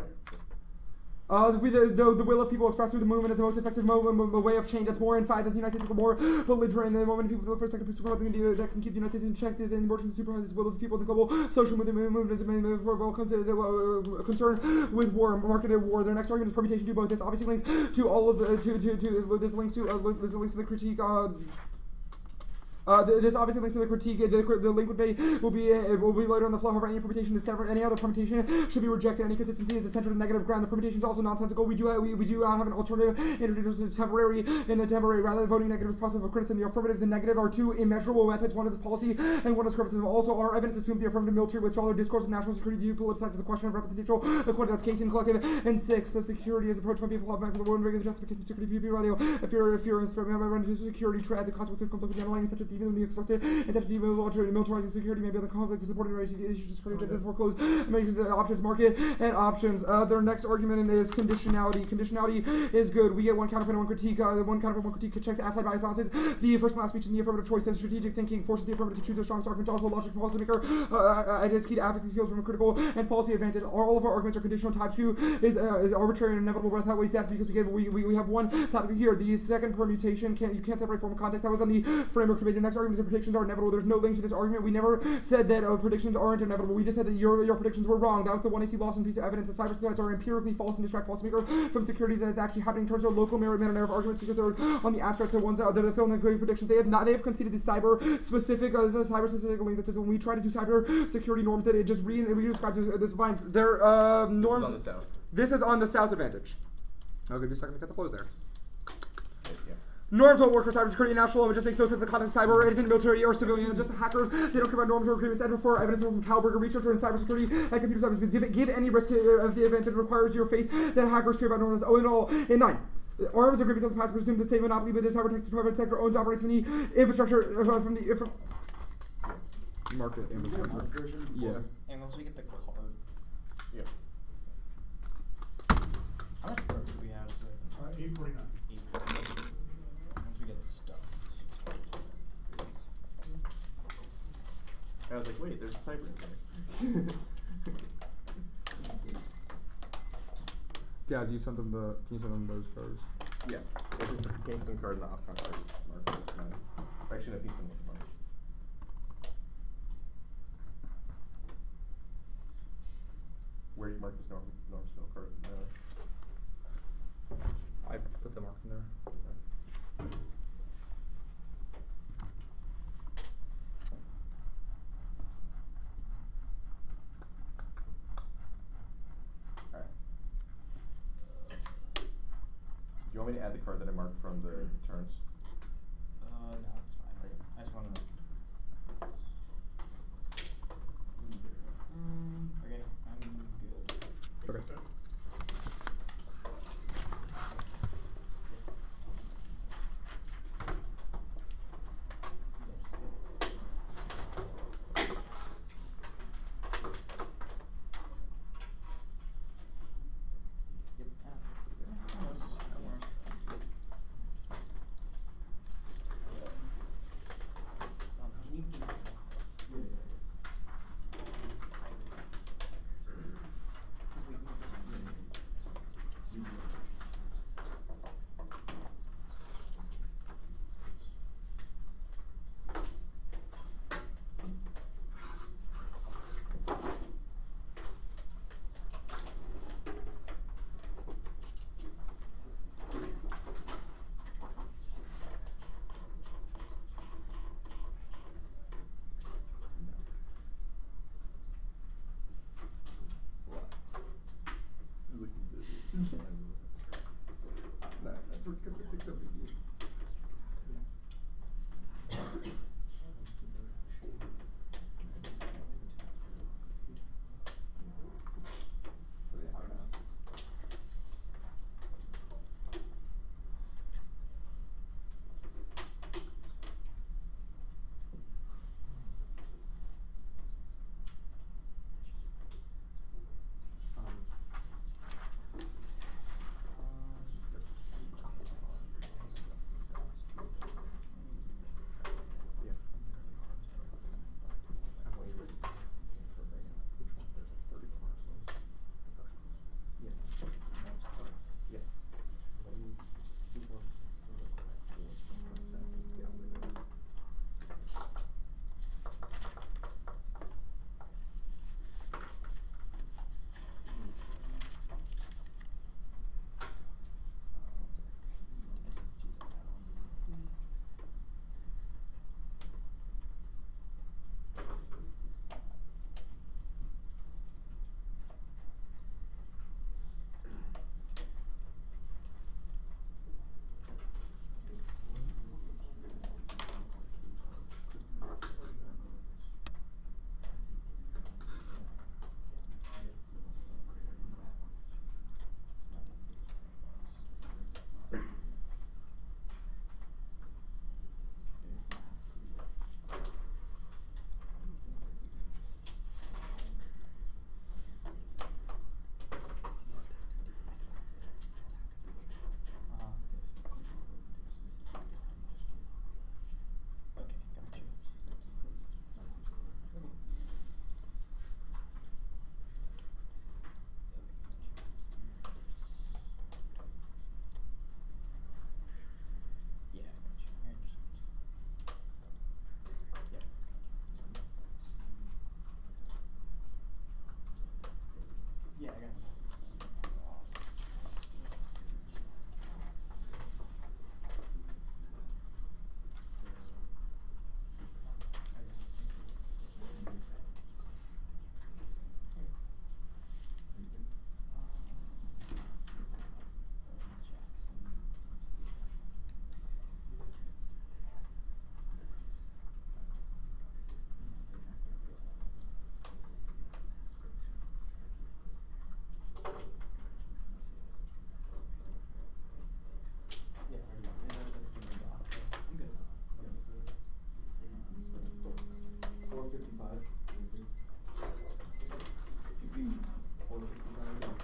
The will of people expressed through the movement is the most effective way of change. That's more in 5 as the United States become more belligerent. The moment people look for a second piece of that can keep the United States in check is an emergence of supervised will of the people. The global social movement is concerned with war, marketed war. Their next argument is permutation to both. This obviously links to all of the this links to the critique. This obviously links to the critique. The link will be later on the flow. However, any permutation is separate. Any other permutation should be rejected. Any consistency is essential to negative ground. The permutation is also nonsensical. We do have an alternative introduced as temporary in the temporary rather than voting negative process of criticism. The affirmatives and negative are two immeasurable methods. One is policy and one is criticism. Also, our evidence assumes the affirmative military withdrawal or discourse of national security view politicizes the question of representational equality. That's case in collective. And 6, the security is approached when people have medical one regular justification security view radio. If you're from security threat, the consequence of conflict with the underlying such as even the explicit intention to militarizing security may be the conflict supporting raising the issues security to foreclose making the options market and options. Their next argument is conditionality. Conditionality is good. We get one counterpoint and one critique. One counterpoint, one critique checks outside by responses. The first class speech in the affirmative choice says strategic thinking forces the affirmative to choose their strongest argument. Also, logic policymaker is key to advocacy skills from a critical and policy advantage. All of our arguments are conditional. Type 2 is arbitrary and inevitable breath outweighs death because we have one topic here. The second permutation you can't separate from context. That was on the framework debate. The next argument is that predictions are inevitable. There's no link to this argument. We never said that predictions aren't inevitable. We just said that your predictions were wrong. That was the one AC Lawson piece of evidence. The cyber threats are empirically false and distract policymaker from security that is actually happening in terms of local merit narrative arguments because they're on the abstract. The ones that are filling the predictions. They have conceded the cyber specific link that says when we try to do cyber security norms that it just re-describes this line. Their norms. This is on the south. This is on the south advantage. I'll give you a second to get the flows there. Norms don't work for cybersecurity and national law. It just makes no sense in the context of cyber. It isn't military or civilian. Just the hackers. They don't care about norms or agreements. And for evidence from Kalberg, a researcher in cybersecurity and computer science, give any risk of the advantage requires your faith that hackers care about norms. Oh, in all, in 9. Arms agreements of the past presume the same monopoly, but the cyber tech private sector owns operates from the infrastructure from the market infrastructure. Yeah. And once we get the card. Yeah. How much work do we have? 849. Once we get the stuff. I was like, wait, there's a cyber in there. Guys, can you send them those cards? Yeah. It's just the Kingston card and the Opcon card. Actually, no, Kingston was fine. Where do you mark this Normsville card? I put the mark in there. Do you want me to add the card that I marked from the turns? No, it's fine. Okay. I just want to. Okay, I'm good. Okay. Yeah, I got it. Score 55. Score 55.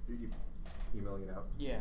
You emailing it out? Yeah.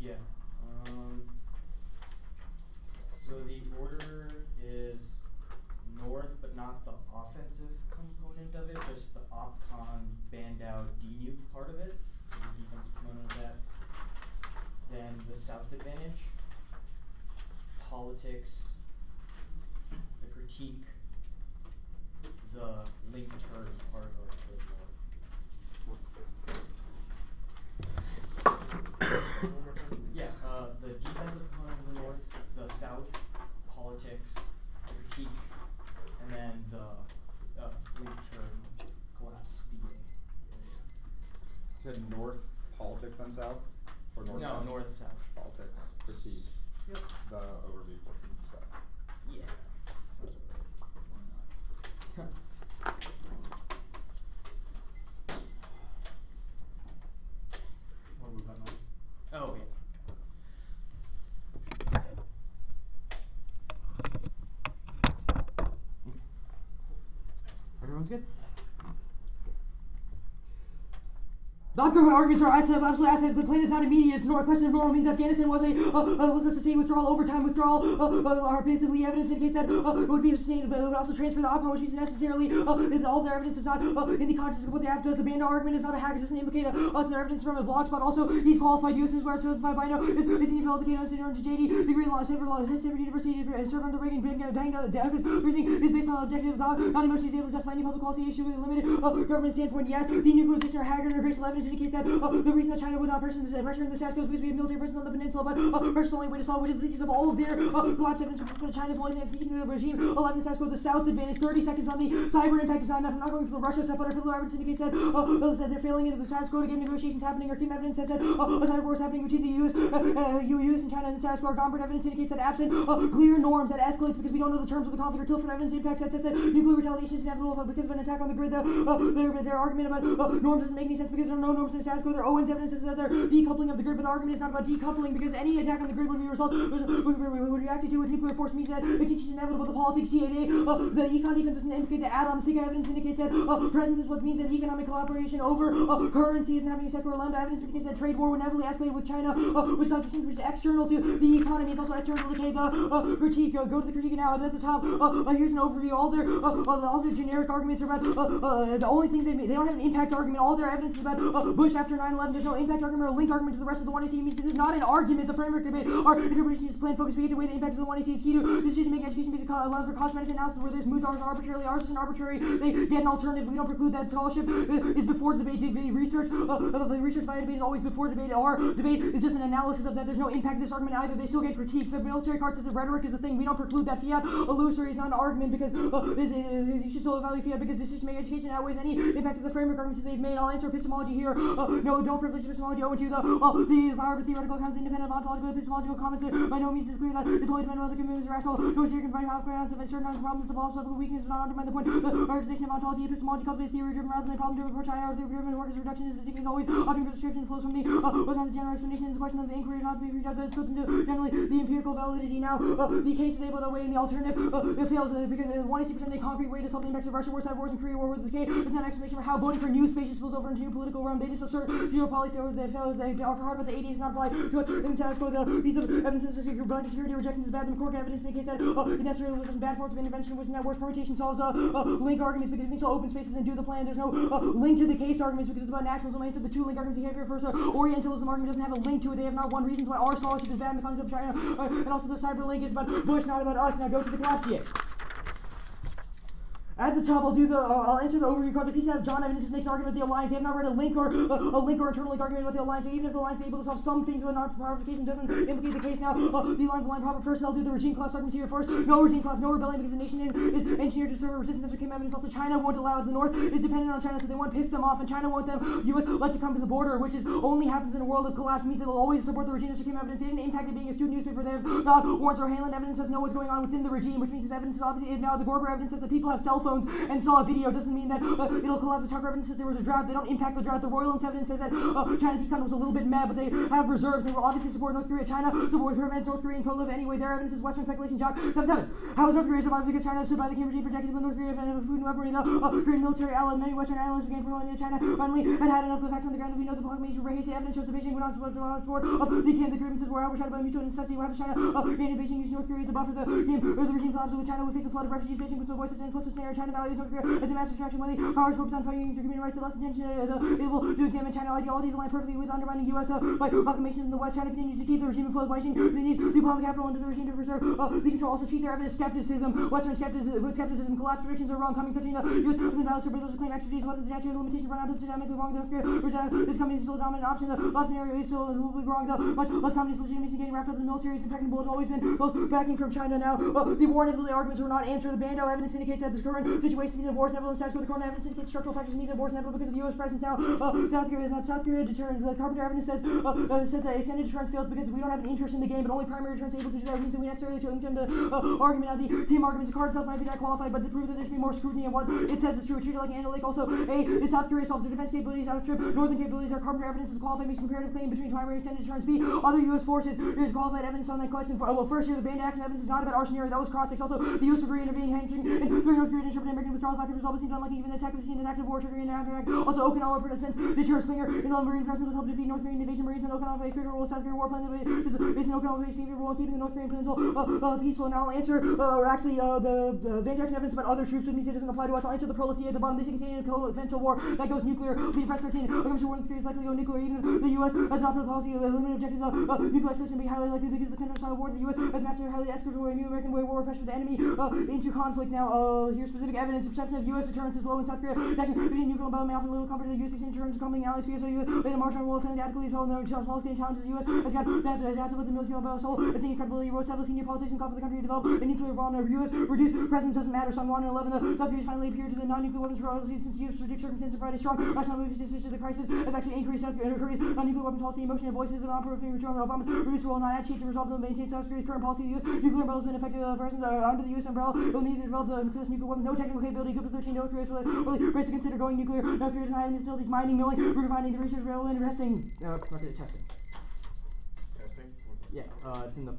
Yeah. So the order is north, but not the offensive component of it, just the OpCon banned out denuke part of it, so the defensive component of that. Then the south advantage, politics, the critique, the link term part of the north. Yeah, the defensive component of the north, the south, politics, the critique, and then the link term collapse DA. Said north, politics, then south? Or north, No, south? north, south. Politics, critique. Yep. The overview portion stuff. Yeah. What was that noise? Oh, yeah. Everyone's good? The outcome arguments are absolutely acid. The plan is not immediate. It's not a question of normal means. Afghanistan was a sustained withdrawal, overtime withdrawal. Our basically evidence indicates that it would be sustained, but it would also transfer the outcome, which means necessarily all their evidence is not in the context of what they have does. The band argument is not a hack. It doesn't implicate us and their evidence from a blog spot. Also, he's qualified U.S. News where certified by no is even authenticated on JD degree law, Stanford University, served under Reagan, reasoning is based on objective thought, not emotionally able to justify any public policy issue with a limited government standpoint. Yes, the nuclearization or Haggard or Grace evidence indicates that the reason that China would not pressure in the status quo is because we have military presence on the peninsula, but pressure's the only way to solve, which is the thesis of all of their collapse evidence, which is that China's only thing speaking to the regime, allowing the status quo. The South advantage, 30 seconds on the cyber impact is not enough. I'm not going for the Russia stuff, but our further evidence indicates that they're failing into the status quo to get negotiations happening. Our key evidence says that a cyber war is happening between the US and China and the status quo. Our Gombert evidence indicates that absent clear norms that escalates because we don't know the terms of the conflict. Or Tilford evidence impacts that says that nuclear retaliation is inevitable because of an attack on the grid. Their argument about norms doesn't make any sense because there are no norms in the status quo. Their Owens evidence is that they're decoupling of the grid, but the argument is not about decoupling because any attack on the grid would be would react to with nuclear force means that it's inevitable. The politics, the econ defense doesn't indicate the add-on. The SIGA evidence indicates that presence is what means that economic collaboration over currency isn't happening. Secular lambda evidence indicates that trade war would inevitably escalate with China, which constitutes which is external to the economy. It's also external to the critique. Go to the critique now. At the top, here's an overview. All their generic arguments are about the only thing they don't have an impact argument. All their evidence is about Bush after 9/11. There's no impact argument or link argument to the rest of the 1AC. It means this is not an argument. The framework debate. Our interpretation is plan focus. We get to weigh the impact of the 1AC. It's key to decision-making education because it allows for cost-benefit analysis where there's moves are arbitrarily, ours isn't arbitrary. They get an alternative. We don't preclude that scholarship is before debate. The research via debate is always before debate. Our debate is just an analysis of that. There's no impact of this argument either. They still get critiques. The military cards says the rhetoric is a thing. We don't preclude that. Fiat illusory is not an argument because you should still evaluate fiat because decision-making education outweighs any impact of the framework arguments that they've made. I'll answer epistemology here. no privilege epistemology owing to the power of theoretical accounts, independent of ontological epistemological comments. By no means is clear that it's wholly dependent on the commitments of rational. No here can find how grounds of certain kinds of problems of all subsequent weakness, but not undermine the point. The prioritization of ontology epistemology cultivates theory-driven rather than problem-driven approach. Or theory-driven work as reductionism, particularly is always often for description flows from the without the general explanation. Is a question of the inquiry not to be prejudged. It's slipped into generally the empirical validity. Now, the case is able to weigh in the alternative. It fails because 180% a concrete way to solve the impacts of Russia war, cyber wars, and Korea war with the K. It's not an explanation for how voting for new spaces spills over into new political realm. They just assert zero polyfailure. They are hard, but the 80 is not applied to us. In the status quo, the piece of evidence is blanket security rejections is bad. The McCork evidence indicates that it necessarily was bad forms of intervention, which in that worst permutation solves link arguments because it means to open spaces and do the plan. There's no link to the case arguments because it's about nationalism. So the two link arguments you have here first, Orientalism argument doesn't have a link to it. They have not one reasons why our scholarship is bad in the context of China, and also the cyber link is about Bush, not about us. Now go to the collapse yet. At the top, I'll answer the overview card. The piece of John evidence makes an argument with the alliance. They have not read a link or internal link argument about the alliance. So even if the alliance is able to solve some things, but not provocation doesn't implicate the case. Now, the line proper. First, I'll do the regime collapse arguments here first. No regime collapse, no rebellion because the nation is engineered to serve resistance. There came evidence. Also, China won't allow it. The North is dependent on China, so they want to piss them off, and China won't them. U.S. like to come to the border, which is only happens in a world of collapse. It means that they'll always support the regime. There came evidence. They didn't impact it being a student newspaper. They have warrants or Haaland evidence says know what's going on within the regime, which means this evidence is obviously now the Gorber evidence says that people have cell phones and saw video doesn't mean that it'll collapse. The Tucker evidence says there was a drought. They don't impact the drought. The Royal evidence says that China's econ was a little bit mad, but they have reserves. They will obviously support North Korea. China supports prevents North Korean prolife anyway. Their evidence is Western speculation. Jock 77. How is North Korea survived? Because China stood by the Cambridge regime for decades, but North Korea had food and weaponry. The Korean military ally. Many Western analysts began promoting that China finally had enough of the facts on the ground. We know the proclamation for hasty evidence shows the Beijing would not support the grievances were overshadowed by mutual necessity. How does China gain Beijing using North Korea as a buffer? The regime collapse with China would face a flood of refugees. Beijing puts no voice and plus China values North Korea as a massive distraction. When the powers focus on fighting their human rights, the less attention able to examine China ideologies align perfectly with undermining U.S. By proclamation in the West. China continues to keep the regime afloat. Beijing continues to bomb capital into the regime to preserve the control. Also treat their evidence skepticism. Western skepticism. Collapse predictions are wrong. Coming threatening the U.S. within balance. Those who claim expertise what the statute of limitation run out of systemically wrong. This company is still a dominant option. The last scenario is still wrong. The much less communist legitimacy getting wrapped up in the military is impregnable. It's always been close backing from China now. The war inevitably arguments were not answered. The Bando evidence indicates that the current situation means the war is inevitable. The corona evidence indicates structural factors mean the war is inevitable because of U.S. presence now. South Korea deterrent. The Carpenter evidence says that extended deterrence fails because we don't have an interest in the game, but only primary deterrence able to do that. It means that we necessarily to intend the argument. Now the team arguments, the card itself might be that qualified, but to prove that there should be more scrutiny of what it says is true. Treated like an analytic. Also, is South Korea solves their defense capabilities outstrip northern capabilities. Our Carpenter evidence is qualified, makes comparative claim between primary extended deterrence. B, other U.S. forces. There's qualified evidence on that question. First here, the banned action evidence is not about our scenario. That was cross-six. Also, the U.S. agree intervening, hindering, and during North Korea to interpret American withdrawal factors result seemed unlikely. Even the attack was seen as active war triggering an attack. Also, Okinawa presents deters Slinger in the Marine presence will help defeat North Korean invasion. Marines and Okinawa play a critical role. South Korean war plan is based in Okinawa based role in keeping the North Korean peninsula peaceful. Now I'll answer, the Van Jackson evidence about other troops, which means it doesn't apply to us. I'll answer the prolif at the bottom. This is containing a eventual war that goes nuclear. The press 13, a commission war in is likely to go nuclear. Even the U.S. has adopted a policy of eliminating objective the nuclear system being highly likely because the conventional war. The U.S. has mastered highly escorted a new American way war pressure the enemy into conflict. Now, here's specific evidence. Perception of U.S. deterrence is low in South Korea. Action between nuclear and may offer little comfort to the U.S. in terms of coming allies. So U.S. later march on will defend adequately to the small scale challenges. The U.S. has got adapted with the military about soul. As senior credibility, wrote several senior politicians call for the country to develop a nuclear bomb. The U.S. reduced presence doesn't matter. So on 1 and 11, the South Koreans finally appeared to the non-nuclear weapons policy since U.S. predict circumstances provided strong rational motivation to the crisis has actually increased South Korea's non-nuclear weapons policy. Emotion and voices of non-proliferation return Obama's reduced role not achieved to resolve them maintain South Korea's current policy. The U.S. nuclear umbrella has been effective presence under the U.S. umbrella. It will need to develop the nuclear weapons. No technical capability. Good to 13. North Korea really race to consider going nuclear. North Korea does not have any facilities mining, milling, refining, the research, railway, investing. Testing. Testing? Yeah, it's in the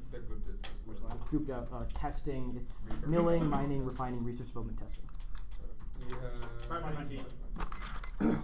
Which line? grouped up testing. It's milling, mining, refining, research, development, testing. We have 519.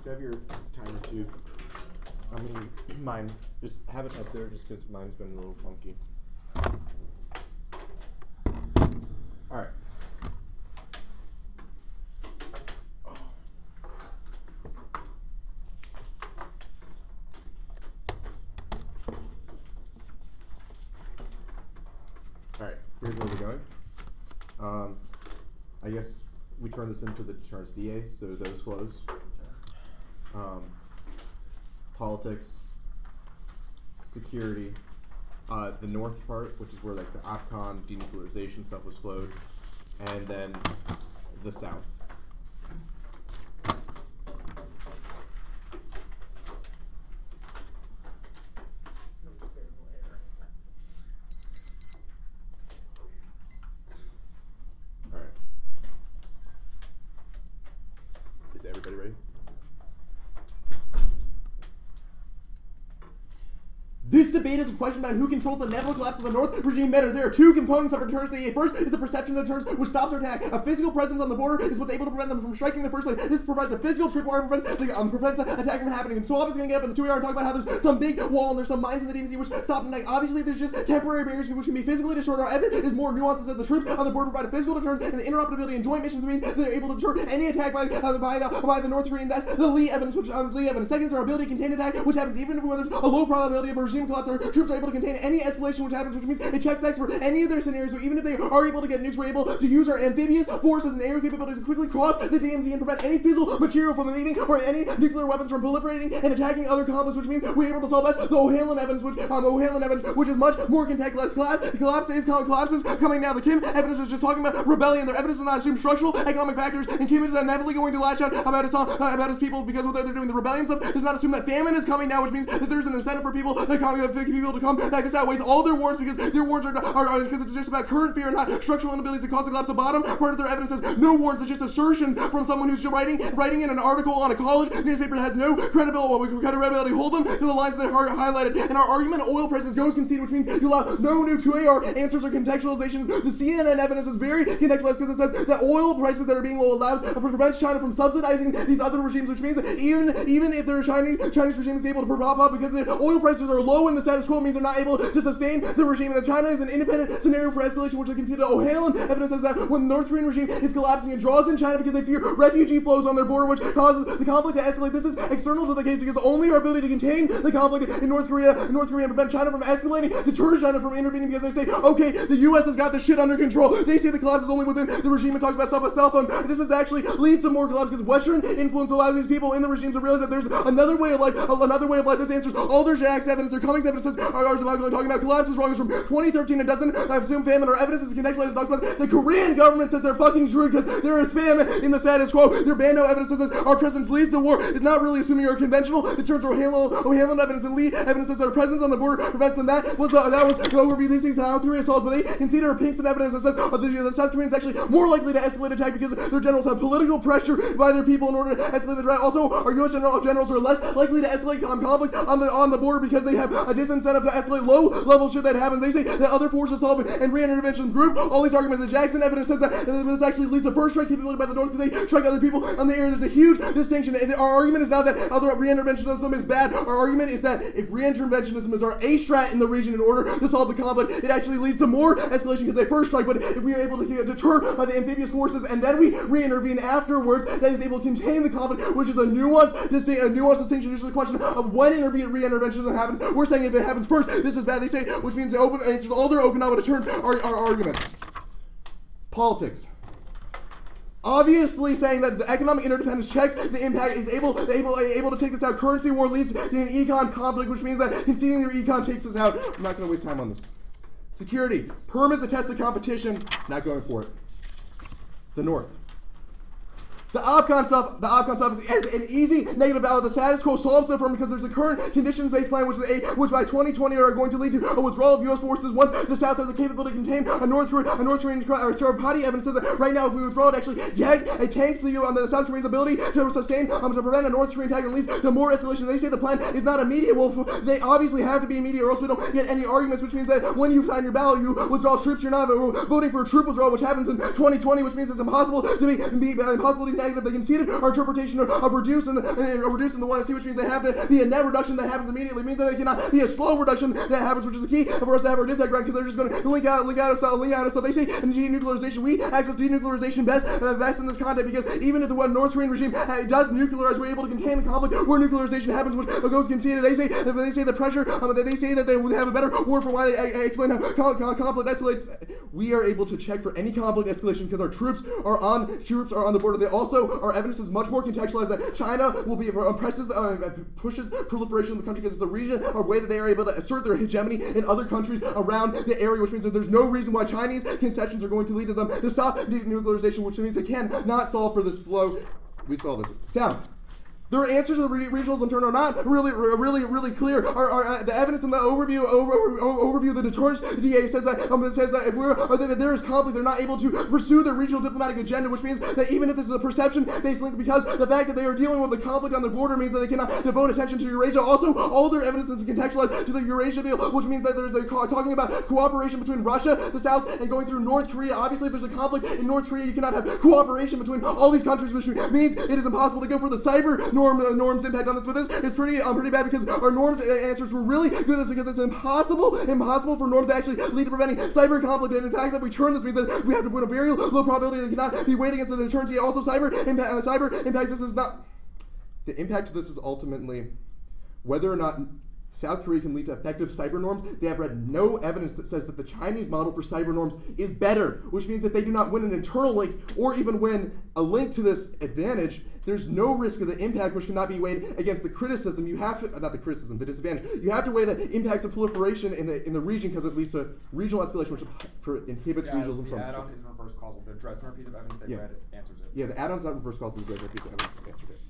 grab your timer too. I mean, mine. Just have it up there just because mine's been a little funky. Alright. Alright, here's where we're going. I guess we turn this into the deterrence DA, so those flows. Politics, security, the north part, which is where like the OPCON denuclearization stuff was flowed, and then the south. All right. Is everybody ready? This debate is a question about who controls the inevitable collapse of the North regime better. There are two components of deterrence DA. First is the perception of deterrence, which stops their attack. A physical presence on the border is what's able to prevent them from striking in the first place. This provides a physical tripwire, prevents attack from happening. And Swab is going to get up in the 2 hour and talk about how there's some big wall and there's some mines in the DMZ which stop an attack. Obviously, there's just temporary barriers which can be physically destroyed. Our evidence is more nuances that the troops on the border provide a physical deterrence, and the interoperability and joint missions means they're able to deter any attack by the North Korean. That's the Lee evidence. Second is our ability to contain attack, which happens even when there's a low probability of a regime collapse. Our troops are able to contain any escalation which happens, which means it checks backs for any of their scenarios. So even if they are able to get nukes, we're able to use our amphibious forces and aerial capabilities to quickly cross the DMZ and prevent any fissile material from leaving or any nuclear weapons from proliferating and attacking other conflicts, which means we're able to solve the O'Hanlon evidence, which is much more contactless. Collapses coming now. The Kim evidence is just talking about rebellion. Their evidence does not assume structural economic factors, and Kim is inevitably going to lash out about his people because of what they're doing. The rebellion stuff does not assume that famine is coming now, which means that there's an incentive for people to come back. This outweighs all their warns because their warns are because it's just about current fear and not structural inabilities to cause the collapse. The bottom part of their evidence says no warns. It's just assertions from someone who's writing in an article on a college newspaper that has no credibility. Hold them to the lines that are highlighted. And our argument, oil prices goes conceded, which means you allow no new 2AR answers or contextualizations. The CNN evidence is very contextualized because it says that oil prices that are being low prevents China from subsidizing these other regimes, which means that even if their Chinese regime is able to prop up because the oil prices are low and the status quo means they're not able to sustain the regime. And that China is an independent scenario for escalation, which I can see the O'Hanlon evidence says that when the North Korean regime is collapsing, it draws in China because they fear refugee flows on their border, which causes the conflict to escalate. This is external to the case because only our ability to contain the conflict in North Korea and prevent China from escalating, deter China from intervening because they say, okay, the U.S. has got this shit under control. They say the collapse is only within the regime and talks about stuff with cell phones. This is actually leads to more collapse because Western influence allows these people in the regimes to realize that there's another way of life. This answers all their Jack's evidence. Their Cummings evidence says are talking about collapse is wrong. It's from 2013. It doesn't assume famine. Our evidence is contextualized. It talks about the Korean government says they're fucking screwed because there is famine in the status quo. Their Bando evidence says our presence leads to war. It's not really assuming our conventional. It turns to O'Hanlon evidence and Lee evidence says our presence on the border prevents them. That was the overview. These things South Korea assaults, but they consider Pinkston evidence that says the South Koreans actually more likely to escalate attack because their generals have political pressure by their people in order to escalate the threat. Also, our U.S. generals are less likely to escalate conflicts on the border because they have a disincentive to escalate low-level shit that happens. They say that other forces solve and re-intervention group. All these arguments. The Jackson evidence says that this actually leads to first strike capability by the North because they strike other people on the air. There's a huge distinction. Our argument is not that other re-interventionism is bad. Our argument is that if re-interventionism is our A strat in the region in order to solve the conflict, it actually leads to more escalation because they first strike. But if we are able to deter by the amphibious forces and then we re-intervene afterwards, that is able to contain the conflict, which is a nuanced distinction. This is a question of when re-interventionism happens. We're saying if it happens first, this is bad. They say, which means it answers all their Okinawa deterrence arguments. Politics. Obviously saying that the economic interdependence checks the impact is able to take this out. Currency war leads to an econ conflict, which means that conceding your econ takes this out. I'm not going to waste time on this. Security. Perm is a test of competition. Not going for it. The North. The OPCON stuff is an easy negative ballot. The status quo solves the firm because there's a current conditions-based plan which by 2020 are going to lead to a withdrawal of U.S. forces once the South has the capability to contain a North Korean party evidence says that right now if we withdraw it actually tanks the South Koreans' ability to sustain to prevent a North Korean attack and leads to more escalation. They say the plan is not immediate. Well, they obviously have to be immediate or else we don't get any arguments, which means that when you sign your ballot, you withdraw troops. You're not voting for a troop withdrawal, which happens in 2020, which means it's impossible to negative. They conceded our interpretation of reducing the 1C, which means they have to be a net reduction that happens immediately. It means that they cannot be a slow reduction that happens, which is the key for us to have our disaggregate, because they're just going to link out. So they say in denuclearization, we access denuclearization best in this context, because even if the North Korean regime does nuclearize, we're able to contain the conflict where nuclearization happens, which goes conceded. They say the pressure. They say that they would have a better word for why they explain how conflict escalates. We are able to check for any conflict escalation because our troops are on the border. They also, our evidence is much more contextualized that China will be pushes proliferation of the country because it's a region or way that they are able to assert their hegemony in other countries around the area, which means that there's no reason why Chinese concessions are going to lead to them to stop denuclearization, which means they cannot solve for this flow. We saw this. South. Their answers to the regionals in turn are not really clear. The evidence in the overview of the deterrence DA says that if there is conflict, they're not able to pursue their regional diplomatic agenda, which means that even if this is a perception-based link, because the fact that they are dealing with the conflict on the border means that they cannot devote attention to Eurasia. Also, all their evidence is contextualized to the Eurasia deal, which means that there's talking about cooperation between Russia, the South, and going through North Korea. Obviously, if there's a conflict in North Korea, you cannot have cooperation between all these countries, which means it is impossible to go for the cyber norms impact on this, but this is pretty bad because our norms answers were really good at this, because it's impossible for norms to actually lead to preventing cyber conflict, and in fact that we turn this means that we have to put a very low probability that cannot be weighed against the deterrence. Also, cyber impact. This is not the impact to this is ultimately whether or not South Korea can lead to effective cyber norms. They have read no evidence that says that the Chinese model for cyber norms is better, which means that they do not win an internal link or even win a link to this advantage. There's no risk of the impact, which cannot be weighed against the criticism. You have to, not the criticism, the disadvantage. You have to weigh the impacts of proliferation in the region, because it leads to regional escalation, which inhibits regionalism from. The add-on is reverse causal. The Dresner piece of evidence they read answers it. Yeah, the add-on's not reverse causal. The Dresner piece of evidence answered it.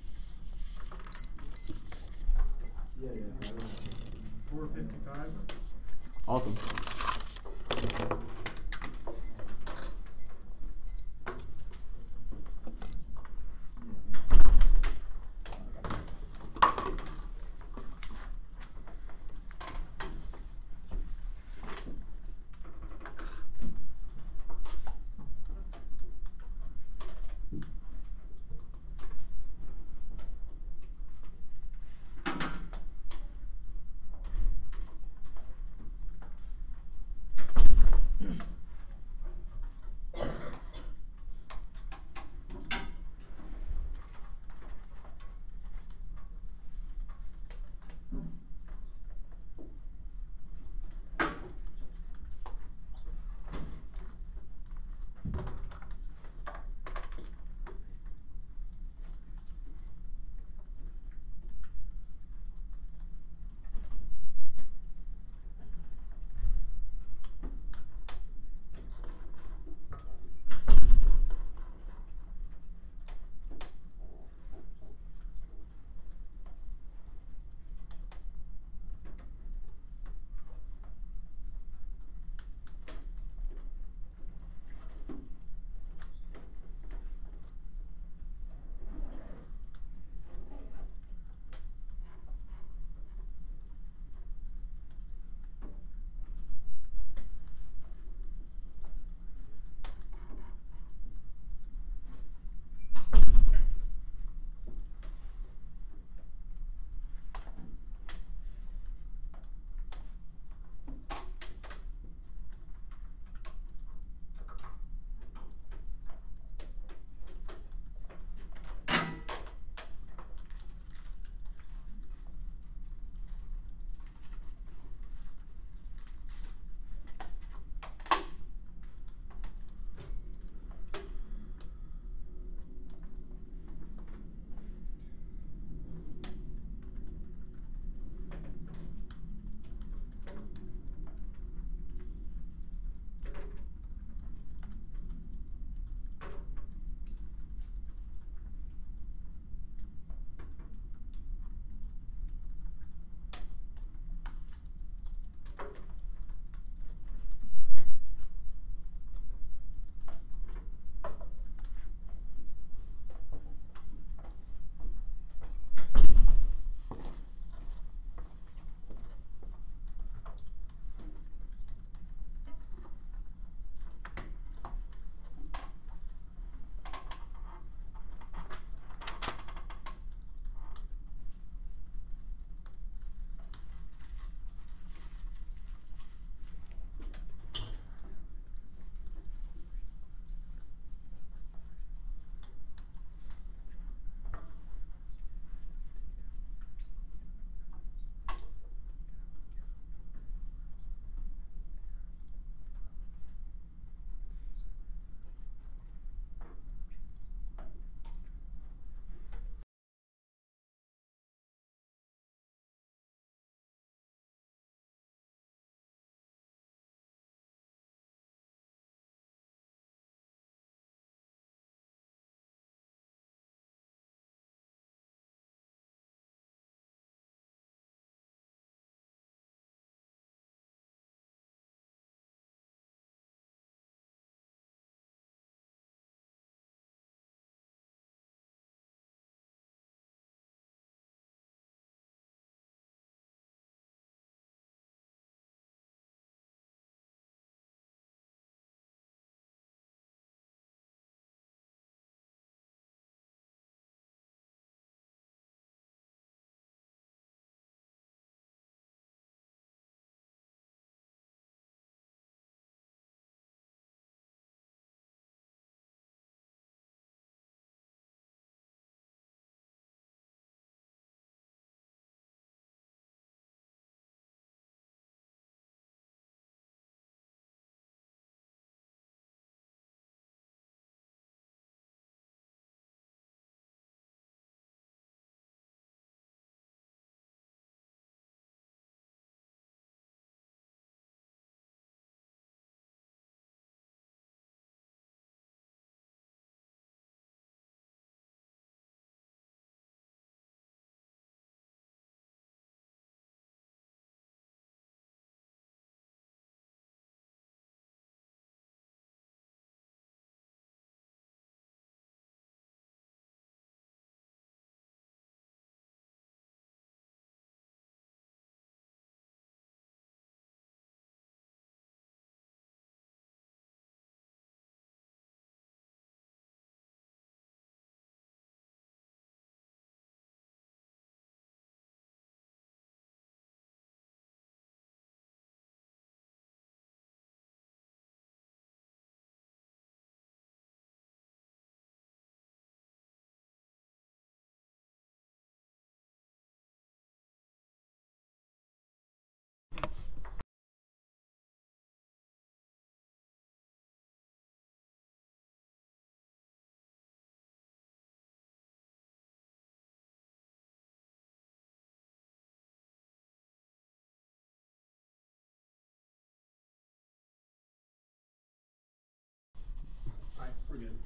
Yeah. 455. Awesome.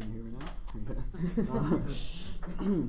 Can you hear me now?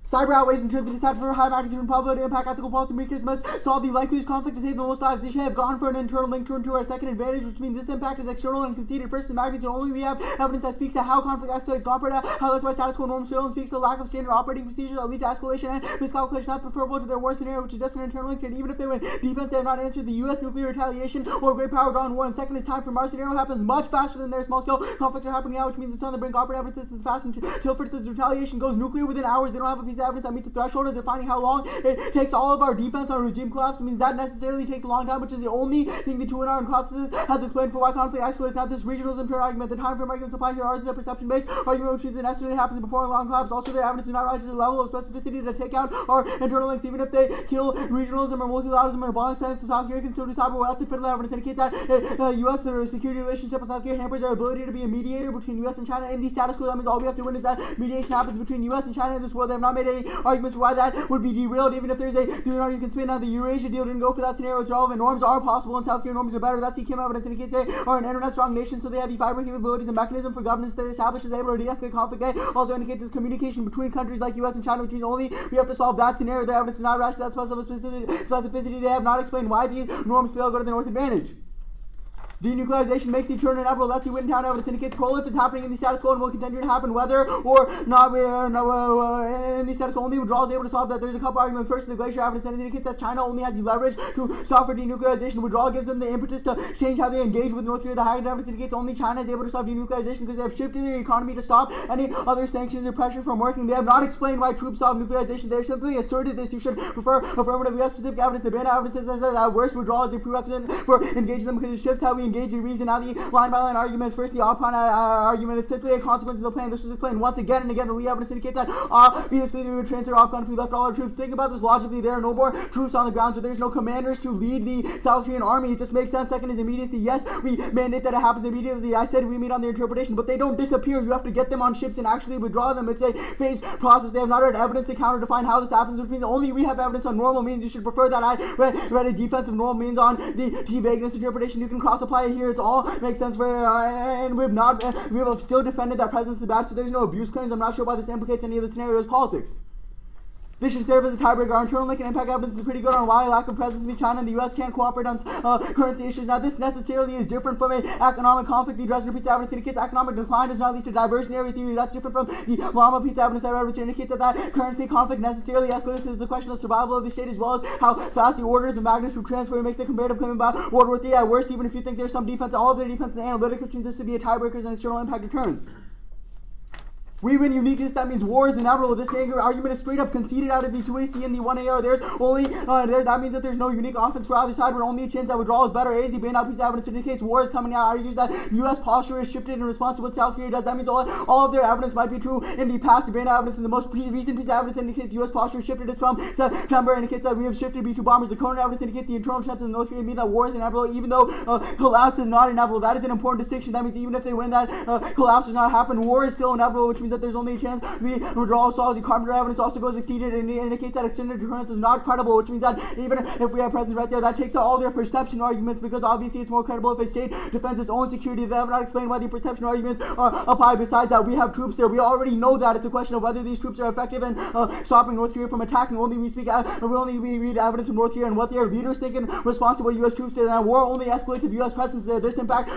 Cyber outweighs in terms of disaster for high magnitude and probability impact. Ethical policy makers must solve the likeliest conflict to save the most lives. They should have gone for an internal link to our second advantage, which means this impact is external and conceded first in magnitude. Only we have evidence that speaks to how conflict escalates, gone for how that's why status quo norms fail, and speaks to the lack of standard operating procedures that lead to escalation and miscalculation. That's preferable to their worst scenario, which is just an internal link. And even if they win defense, they have not answered the U.S. nuclear retaliation or great power drawn war. And second is time for Mars scenario happens much faster than their small scale conflicts are happening now, which means it's on the brink. Operating evidence is fast until first as retaliation goes nuclear within hours. They don't have a piece of evidence that meets the threshold of defining how long it takes all of our defense on regime collapse. It means that necessarily takes a long time, which is the only thing the 2 and processes has explained for why conflict escalates. Not this regionalism turn argument. The time frame arguments apply here are a perception-based argument, which means it necessarily happens before a long collapse. Also, their evidence does not rise to the level of specificity to take out our internal links, even if they kill regionalism or multilateralism or belong sense to South Korea can still do cyber. Well, that's a federal evidence indicates that U.S. security relationship with South Korea hampers our ability to be a mediator between U.S. and China in the status quo. That means all we have to win is that mediation happens between U.S. and China in this world. They have not made any arguments for why that would be derailed, even if there's a you can spin out the Eurasia deal didn't go for that scenario. It's relevant. Norms are possible, and South Korean norms are better. That's the Kim evidence indicates they are an internet strong nation, so they have the fiber capabilities and mechanism for governance that establishes able to de-escalate conflict. They also indicates this communication between countries like U.S. and China, which means only we have to solve that scenario. Their evidence is not rational. That's specificity. They have not explained why these norms fail to go to the North advantage. Denuclearization makes the turn inevitable. That's the Wintown evidence indicates prolif is happening in the status quo and will continue to happen whether or not in the status quo. Only withdrawal is able to solve that. There's a couple arguments. First, the glacier evidence indicates that China only has the leverage to solve for denuclearization. Withdrawal gives them the impetus to change how they engage with North Korea. The higher evidence indicates only China is able to solve denuclearization because they have shifted their economy to stop any other sanctions or pressure from working. They have not explained why troops solve nuclearization. They have simply asserted this. You should prefer affirmative U.S. specific evidence. The ban evidence says that worse withdrawal is a prerequisite for engaging them because it shifts how we engage the reason. Now the line-by-line arguments. First, the upon argument. It's simply a consequence of the plan. This was explained once again and again. The lead evidence indicates that obviously we would transfer Afghan if we left all our troops. Think about this logically. There are no more troops on the ground, so there's no commanders to lead the South Korean army. It just makes sense. Second is immediacy. Yes, we mandate that it happens immediately. I said we meet on their interpretation, but they don't disappear. You have to get them on ships and actually withdraw them. It's a phased process. They have not heard evidence to counter define how this happens, which means only we have evidence on normal means. You should prefer that I read a defensive normal means on the T-vagueness interpretation. You can cross-apply it here. It's all makes sense for and we have still defended that presence is bad, so there's no abuse claims. I'm not sure why this implicates any of the scenarios politics. This should serve as a tiebreaker. Our internal link and impact evidence is pretty good on why lack of presence between China and the U.S. can't cooperate on currency issues. Now, this necessarily is different from an economic conflict. The Dresden piece of evidence indicates economic decline does not lead to diversionary theory. That's different from the Lama piece of evidence which indicates that currency conflict necessarily escalates because it's a question of survival of the state as well as how fast the orders of magnitude transfer. It makes a comparative claim about World War III. At worst, even if you think there's some defense, all of their defense is analytic, which means this to be a tiebreaker and external impact returns. We win uniqueness, that means war is inevitable. This argument is straight up conceded out of the 2AC and the 1AR. There's only, that means that there's no unique offense for either side, but only a chance that withdrawal is better. A is the banned out piece of evidence indicates war is coming out. Argues that U.S. posture is shifted in response to what South Korea does. That means all of their evidence might be true in the past. The banned out evidence in the most recent piece of evidence indicates U.S. posture is shifted. It's from September, indicates that we have shifted B-2 bombers. The current evidence indicates the internal chances of North Korea mean that war is inevitable, even though collapse is not inevitable. That is an important distinction. That means even if they win that collapse does not happen, war is still inevitable, which means that there's only a chance we withdrawal solves. The Carpenter evidence also goes exceeded and indicates that extended deterrence is not credible, which means that even if we have presence right there, that takes out all their perception arguments because obviously it's more credible if a state defends its own security. They have not explained why the perception arguments are applied. Besides that, we have troops there. We already know that. It's a question of whether these troops are effective in stopping North Korea from attacking. Only we read evidence from North Korea and what their leaders think in response to what U.S. troops did. And war only escalates if U.S. presence there. This impact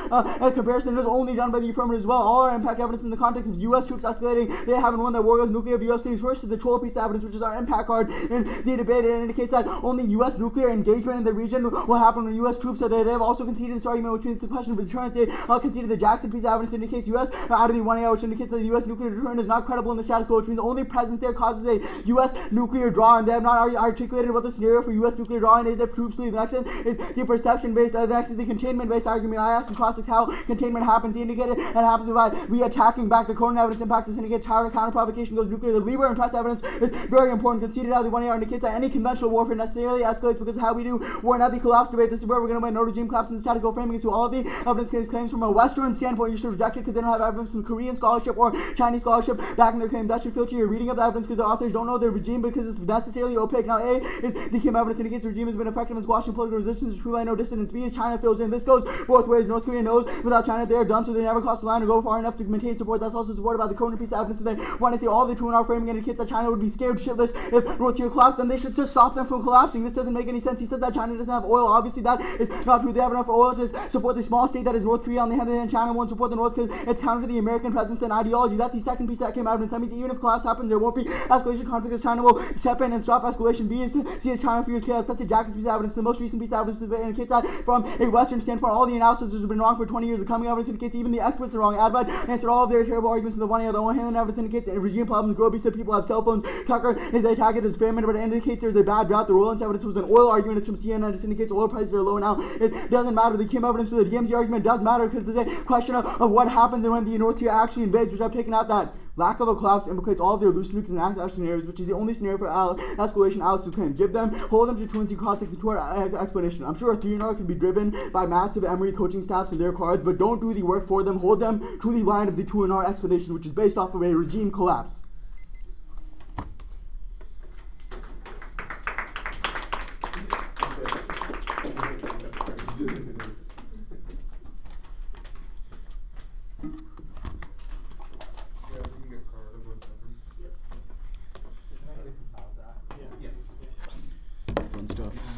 comparison is only done by the affirmative as well. All our impact evidence in the context of U.S. troops escalating. They haven't won that war goes nuclear. The U.S. leads first to the troll piece of evidence, which is our impact card in the debate. It indicates that only U.S. nuclear engagement in the region will happen when U.S. troops are there. They have also conceded this argument, which means the question of deterrence. They conceded the Jackson piece of evidence indicates U.S. out of the 1AR, which indicates that the U.S. nuclear deterrent is not credible in the status quo, which means only presence there causes a U.S. nuclear draw, and they have not articulated what the scenario for U.S. nuclear drawing is if troops leave. The next is the perception-based, the next is the containment-based argument. I asked in classics how containment happens. He indicated it happens by we attacking back. The current evidence impacts the evidence indicates how counter provocation goes nuclear. The Lieber and press evidence is very important. Conceded out the 1 year indicates that any conventional warfare necessarily escalates because of how we do war. Now the collapse debate. This is where we're going to win. No regime collapse in the statical framing. So all of the evidence claims from a Western standpoint you should reject it because they don't have evidence from Korean scholarship or Chinese scholarship backing their claim. That should filter your reading of the evidence because the authors don't know their regime because it's necessarily opaque. Now A is the Kim evidence indicates the regime has been effective in squashing political resistance, which proves by no dissonance. B is China fills in. This goes both ways. North Korea knows without China they are done, so they never cross the line or go far enough to maintain support. That's also supported by the Conan piece of evidence. And they want to see all of the true in our framing indicates that China would be scared shitless if North Korea collapsed, and they should just stop them from collapsing. This doesn't make any sense. He says that China doesn't have oil. Obviously, that is not true. They have enough oil to support the small state that is North Korea. On the other hand, China won't support the North because it's counter to the American presence and ideology. That's the second piece that came out. That means even if collapse happens, there won't be escalation conflict because China will step in and stop escalation. B is see as China fears chaos. That's the Jack's piece of evidence. The most recent piece of evidence indicates that from a Western standpoint, all the analysis has been wrong for 20 years. The coming evidence indicates even the experts are wrong. Advent answered all of their terrible arguments in the 1 year. The only hand evidence indicates that regime problems grow. B said people have cell phones. Tucker is they tag it as famine, but it indicates there's a bad drought. The Rollins evidence was an oil argument. It's from CNN. It just indicates oil prices are low now. It doesn't matter. The Kim evidence to the DMZ argument does matter because there's a question of what happens and when the North Korea actually invades, which I've taken out that lack of a collapse implicates all of their loose nukes and active scenarios, which is the only scenario for escalation Alex can give them. Hold them to truancy cross-six into our explanation. I'm sure a 3-and-R can be driven by massive Emory coaching staffs and their cards, but don't do the work for them. Hold them to the line of the 2-and-R explanation, which is based off of a regime collapse. Fun stuff.